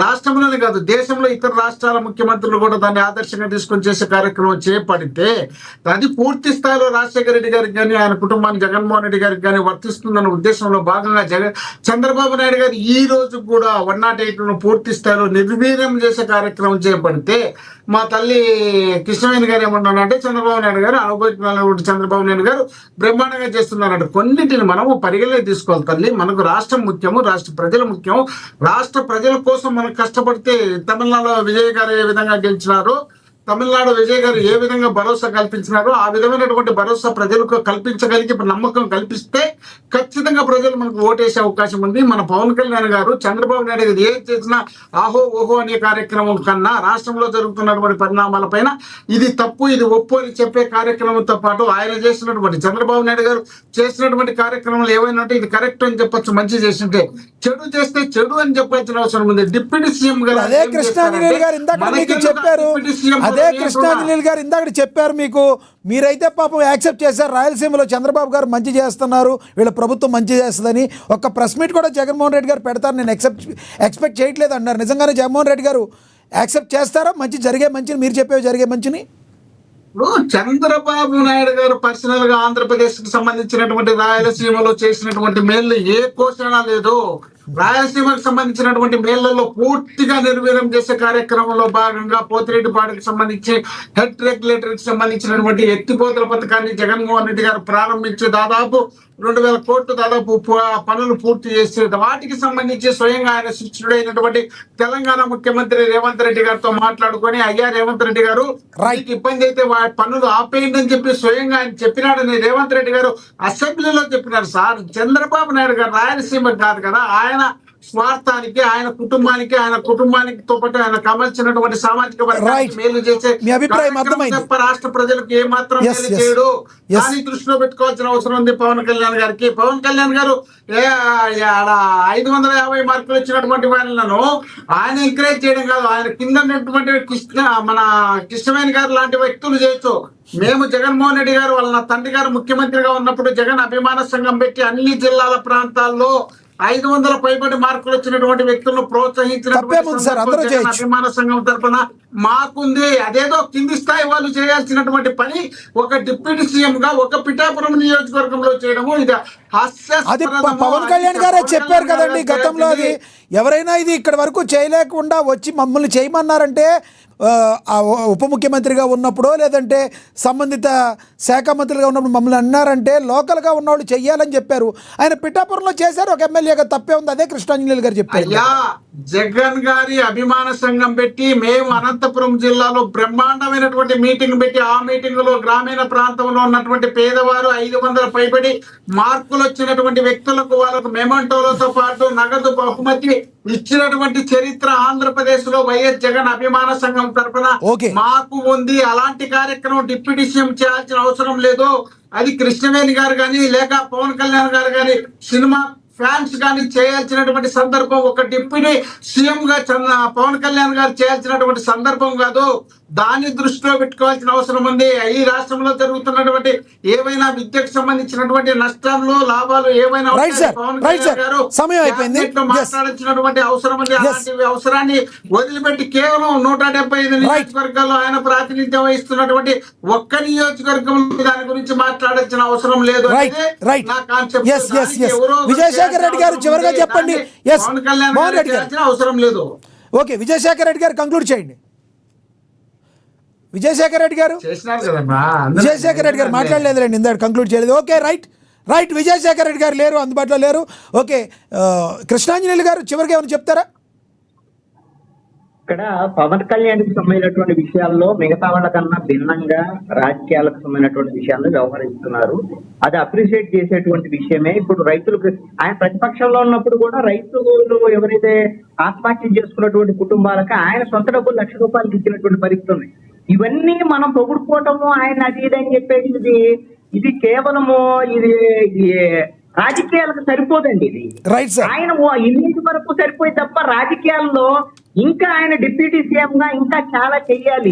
రాష్ట్రంలోనే కాదు దేశంలో ఇతర రాష్ట్రాల ముఖ్యమంత్రులు కూడా దాన్ని ఆదర్శంగా తీసుకొని చేసే కార్యక్రమం చేపడితే అది పూర్తి స్థాయిలో రాజశేఖర రెడ్డి గారికి కానీ ఆయన కుటుంబానికి జగన్మోహన్ రెడ్డి గారికి కానీ వర్తిస్తుందన్న ఉద్దేశంలో భాగంగా చంద్రబాబు నాయుడు గారు ఈ రోజు కూడా 108 పూర్తి స్థాయిలో నిర్వీర్యం చేసే కార్యక్రమం చేపడితే మా తల్లి కృష్ణవేణి గారు ఏమన్నారంటే చంద్రబాబు నాయుడు గారు అనుభవించిన చంద్రబాబు నాయుడు గారు బ్రహ్మాండంగా చేస్తున్నారంట. కొన్నిటిని మనము పరిగణలోకి తీసుకోవాలి తల్లి. మనకు రాష్ట్రం ముఖ్యము, రాష్ట్ర ప్రజలు ముఖ్యం. రాష్ట్ర ప్రజల కోసం మనం కష్టపడితే తమిళనాడు విజయ్ గారు ఏ విధంగా గెలిచినారో, తమిళనాడు విజయ్ గారు ఏ విధంగా భరోసా కల్పించినారో ఆ విధమైనటువంటి భరోసా ప్రజలకు కల్పించగలిగి నమ్మకం కల్పిస్తే ఖచ్చితంగా ప్రజలు మనకు ఓటేసే అవకాశం ఉంది. మన పవన్ కళ్యాణ్ గారు చంద్రబాబు నాయుడు గారు ఏది చేసినా ఆహో ఓహో అనే కార్యక్రమం కన్నా రాష్ట్రంలో జరుగుతున్నటువంటి పరిణామాలపైన ఇది తప్పు ఇది ఒప్పు అని చెప్పే కార్యక్రమంతో పాటు ఆయన చేసినటువంటి చంద్రబాబు నాయుడు గారు చేసినటువంటి కార్యక్రమాలు ఏవైనా ఉంటే ఇది కరెక్ట్ అని చెప్పొచ్చు, మంచి చేసింటే, చెడు చేస్తే చెడు అని చెప్పాల్సిన అవసరం ఉంది. డిప్యూటీ సీఎం గారు అదే కృష్ణాంజనేయులు గారు ఇందాక చెప్పారు మీకు. మీరైతే పాపం యాక్సెప్ట్ చేశారు, రాయలసీమలో చంద్రబాబు గారు మంచి చేస్తున్నారు, వీళ్ళ ప్రభుత్వం మంచి చేస్తుందని. ఒక్క ప్రెస్ మీట్ కూడా జగన్మోహన్ రెడ్డి గారు పెడతారు నేను ఎక్స్పెక్ట్ చేయట్లేదు అన్నారు. నిజంగానే జగన్మోహన్ రెడ్డి గారు యాక్సెప్ట్ చేస్తారా మంచిని, మీరు చెప్పేవి జరిగే మంచిని? ఇప్పుడు చంద్రబాబు నాయుడు గారు పర్సనల్ గా ఆంధ్రప్రదేశ్ కి సంబంధించినటువంటి రాయలసీమలో చేసినటువంటి మేలు ఏ పోషణ లేదు. రాయలసీమకు సంబంధించినటువంటి మేళ్లలో పూర్తిగా నిర్వీర్యం చేసే కార్యక్రమంలో భాగంగా పోతిరెడ్డిపాడుకు సంబంధించి హెడ్ రెగ్యులేటర్ కి సంబంధించినటువంటి ఎత్తిపోతల పథకాన్ని జగన్మోహన్ రెడ్డి గారు ప్రారంభించి దాదాపు 2,000 కోట్లు దాదాపు పనులు పూర్తి చేసి వాటికి సంబంధించి స్వయంగా ఆయన శిక్షుడైనటువంటి తెలంగాణ ముఖ్యమంత్రి రేవంత్ రెడ్డి గారితో మాట్లాడుకొని అయ్యా రేవంత్ రెడ్డి గారు రైట్ ఇబ్బంది అయితే పనులు ఆపేయండి అని చెప్పి స్వయంగా ఆయన చెప్పినాడని రేవంత్ రెడ్డి గారు అసెంబ్లీలో చెప్పినారు. సార్ చంద్రబాబు నాయుడు గారు రాయలసీమ కాదు కదా, ఆయన స్వార్థానికి, ఆయన కుటుంబానికితో పాటు ఆయన కమల్చినటువంటి సామాజిక వర్గానికి Right. మేలు చేసే మీ అభిప్రాయం కార్యక్రమం అర్థమైంది. తప్ప రాష్ట్ర ప్రజలకు ఏమాత్రం Yes, మేలు yes. చేయడు. Yes. దాన్ని దృష్టిలో పెట్టుకోవాల్సిన అవసరం ఉంది పవన్ కళ్యాణ్ గారికి. పవన్ కళ్యాణ్ గారు 550 మార్కులు వచ్చినటువంటి వాళ్ళను ఆయన ఎంకరేజ్ చేయడం కాదు, ఆయన కింద ఉన్నటువంటి మన కృష్ణవేణి గారు లాంటి వ్యక్తులు చేయొచ్చు. మేము జగన్మోహన్ రెడ్డి గారు వాళ్ళ తండ్రి గారు ముఖ్యమంత్రిగా ఉన్నప్పుడు జగన్ అభిమాన సంఘం పెట్టి అన్ని జిల్లాల ప్రాంతాల్లో 500 పైబడి మార్కులు వచ్చినటువంటి వ్యక్తులను తప్పేముంది సార్, అందరూ ప్రోత్సహించినటువంటి చేయొచ్చు. అభిమాన సంఘం తరఫున మాకుంది. అదేదో కింది స్థాయి వాళ్ళు చేయాల్సినటువంటి పని ఒక డిప్యూటీ సీఎం గా ఒక పిఠాపురం నియోజకవర్గంలో చేయడము ఇది అది హాస్యాస్పదము. పవన్ కళ్యాణ్ గారే పవన్ చెప్పారు కళ్యాణ్ కదండి గారు గతంలో. అది ఎవరైనా ఇది ఇక్కడి వరకు చేయలేకుండా వచ్చి మమ్మల్ని చేయమన్నారంటే ఉప ముఖ్యమంత్రిగా ఉన్నప్పుడు లేదంటే సంబంధిత శాఖ మంత్రులుగా ఉన్నప్పుడు మమ్మల్ని అన్నారంటే లోకల్గా ఉన్నవాళ్ళు చెయ్యాలని చెప్పారు. ఆయన పిఠాపురంలో చేశారు ఒక ఎమ్మెల్యేగా, తప్పే ఉంది. అదే కృష్ణాంజనేయులు గారు చెప్పారు. అయ్యా, జగన్ గారి అభిమాన సంఘం పెట్టి మేము అనంతపురం జిల్లాలో బ్రహ్మాండమైనటువంటి మీటింగ్ పెట్టి ఆ మీటింగ్ లో గ్రామీణ ప్రాంతంలో ఉన్నటువంటి పేదవారు 500 పైబడి మార్కులు వచ్చినటువంటి వ్యక్తులకు వాళ్ళకు మెమంటోలతో పాటు నగదు బహుమతి ఇచ్చినటువంటి చరిత్ర ఆంధ్రప్రదేశ్ లో వైఎస్ జగన్ అభిమాన సంఘం తరఫున Okay. మాకు ఉంది. అలాంటి కార్యక్రమం డిప్యూటీ సీఎం చేయాల్సిన అవసరం లేదు. అది కృష్ణవేణి గారు కానీ లేక పవన్ కళ్యాణ్ గారు కానీ సినిమా ఫ్యాన్స్ కానీ చేయాల్సినటువంటి సందర్భం ఒక డిప్యూటీ సీఎం గా పవన్ కళ్యాణ్ గారు చేయాల్సినటువంటి సందర్భం కాదు. దాన్ని దృష్టిలో పెట్టుకోవాల్సిన అవసరం ఉంది. ఈ రాష్ట్రంలో జరుగుతున్నటువంటి ఏవైనా విద్యకు సంబంధించినటువంటి నష్టాలు లాభాలు ఏవైనా పవన్ కళ్యాణ్ గారు సమయం అయిపోయింది. మాట్లాడాల్సినటువంటి అవసరం ఉంది. అలాంటి అవసరాన్ని వదిలిపెట్టి కేవలం 175 నియోజకవర్గాల్లో ఆయన ప్రాతినిధ్యం వహిస్తున్నటువంటి ఒక్క నియోజకవర్గం దాని గురించి మాట్లాడాల్సిన అవసరం లేదు. నా కాన్సెప్ట్. విజయశేఖర్ రెడ్డి గారు చివరిగా చెప్పండి. పవన్ కళ్యాణ్ గారు చేయాల్సిన అవసరం లేదు. ఓకే, విజయశేఖర్ రెడ్డి గారు కంక్లూడ్ చేయండి. విజయశేఖర్ రెడ్డి గారు చేసినారు కదమ్మా. విజయశేఖర్ రెడ్డి గారు మాట్లాడలేదులేండి, ఇందాక కంక్లూడ్ చేయలేదు. ఓకే, రైట్ విజయశేఖర్ రెడ్డి గారు లేరు, అందుబాటులో లేరు. ఓకే, కృష్ణాంజనేయులు గారు చివరికి ఏమైనా చెప్తారా? ఇక్కడ పవన్ కళ్యాణ్ కి సంబంధించినటువంటి విషయాల్లో మిగతా వాళ్ళకన్నా భిన్నంగా రాజకీయాలకు సంబంధించినటువంటి విషయాల్లో వ్యవహరిస్తున్నారు. అది అప్రిషియేట్ చేసేటువంటి విషయమే. ఇప్పుడు రైతులకు ఆయన ప్రతిపక్షంలో ఉన్నప్పుడు కూడా రైతులు ఎవరైతే ఆత్మహత్య చేసుకున్నటువంటి కుటుంబాలకు ఆయన సొంత డబ్బులు ₹1,00,000 ఇచ్చినటువంటి పరిస్థితి ఉంది. ఇవన్నీ మనం పొగుడుకోవటము ఆయన అది ఇది అని చెప్పేది ఇది కేవలము ఇది రాజకీయాలకు సరిపోదండి. ఇది ఆయన ఇన్నింటి వరకు సరిపోయి తప్ప రాజకీయాల్లో ఇంకా ఆయన డిప్యూటీ సీఎం గా ఇంకా చాలా చెయ్యాలి.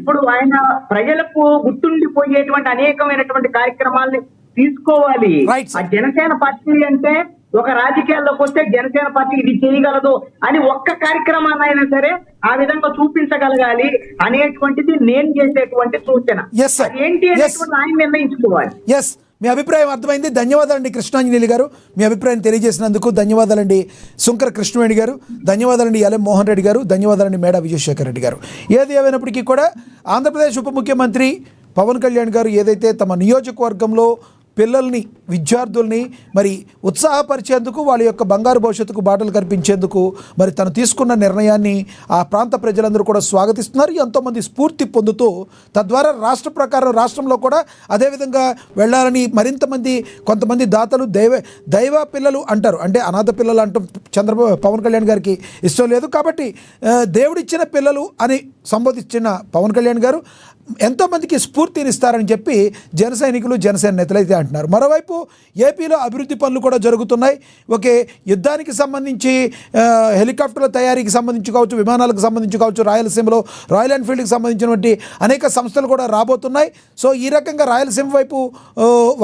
ఇప్పుడు ఆయన ప్రజలకు గుర్తుండిపోయేటువంటి అనేకమైనటువంటి కార్యక్రమాల్ని తీసుకోవాలి. ఆ జనసేన పార్టీ అంటే ఒక రాజకీయాల్లోకి వస్తే జనసేన పార్టీ ఇది చేయగలదు అని ఒక్క కార్యక్రమాన్ని అయినా సరే ఆ విధంగా చూపించగలగాలి అనేటువంటిది నేను చేసేటువంటి సూచన. ఏంటి అనేటువంటి ఆయన నిర్ణయించుకోవాలి. మీ అభిప్రాయం అర్థమైంది. ధన్యవాదాలండి కృష్ణాంజనేయులు గారు, మీ అభిప్రాయం తెలియజేసినందుకు ధన్యవాదాలండి. శుంకర కృష్ణవేణి గారు ధన్యవాదాలండి. ఎల్ఎం మోహన్ రెడ్డి గారు ధన్యవాదాలండి. మేడా విజయశేఖర్ రెడ్డి గారు. ఏది ఏమైనప్పటికీ కూడా ఆంధ్రప్రదేశ్ ఉప ముఖ్యమంత్రి పవన్ కళ్యాణ్ గారు ఏదైతే తమ నియోజకవర్గంలో పిల్లల్ని విద్యార్థుల్ని మరి ఉత్సాహపరిచేందుకు వాళ్ళ యొక్క బంగారు భవిష్యత్తుకు బాటలు కల్పించేందుకు మరి తను తీసుకున్న నిర్ణయాన్ని ఆ ప్రాంత ప్రజలందరూ కూడా స్వాగతిస్తున్నారు. ఎంతోమంది స్ఫూర్తి పొందుతూ తద్వారా రాష్ట్రంలో కూడా అదేవిధంగా వెళ్ళాలని మరింతమంది కొంతమంది దాతలు దైవ పిల్లలు అంటారు, అంటే అనాథ పిల్లలు అంటూ పవన్ కళ్యాణ్ గారికి ఇష్టం లేదు కాబట్టి దేవుడిచ్చిన పిల్లలు అని సంబోధించిన పవన్ కళ్యాణ్ గారు ఎంతోమందికి స్ఫూర్తినిస్తారని చెప్పి జన సైనికులు జనసేన నేతలు అయితే అంటున్నారు. మరోవైపు ఏపీలో అభివృద్ధి పనులు కూడా జరుగుతున్నాయి. ఒకే యుద్ధానికి సంబంధించి హెలికాప్టర్ల తయారీకి సంబంధించి కావచ్చు, విమానాలకు సంబంధించి కావచ్చు, రాయలసీమలో రాయల్ ఎన్ఫీల్డ్కి సంబంధించినటువంటి అనేక సంస్థలు కూడా రాబోతున్నాయి. సో ఈ రకంగా రాయలసీమ వైపు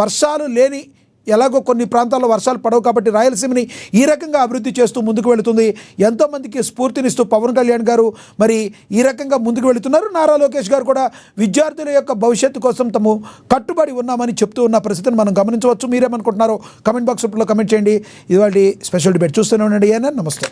వర్షాలు లేని ఎలాగో కొన్ని ప్రాంతాల్లో వర్షాలు పడవు కాబట్టి రాయలసీమని ఈ రకంగా అభివృద్ధి చేస్తూ ముందుకు వెళుతుంది. ఎంతోమందికి స్ఫూర్తినిస్తూ పవన్ కళ్యాణ్ గారు మరి ఈ రకంగా ముందుకు వెళుతున్నారు. నారా లోకేష్ గారు కూడా విద్యార్థుల యొక్క భవిష్యత్తు కోసం తాము కట్టుబడి ఉన్నామని చెప్తూ ఉన్న పరిస్థితిని మనం గమనించవచ్చు. మీరేమనుకుంటున్నారో కమెంట్ బాక్స్లో కమెంట్ చేయండి. ఇవాళ స్పెషల్ డిబేట్ చూస్తూనే ఉండండి. నమస్తే.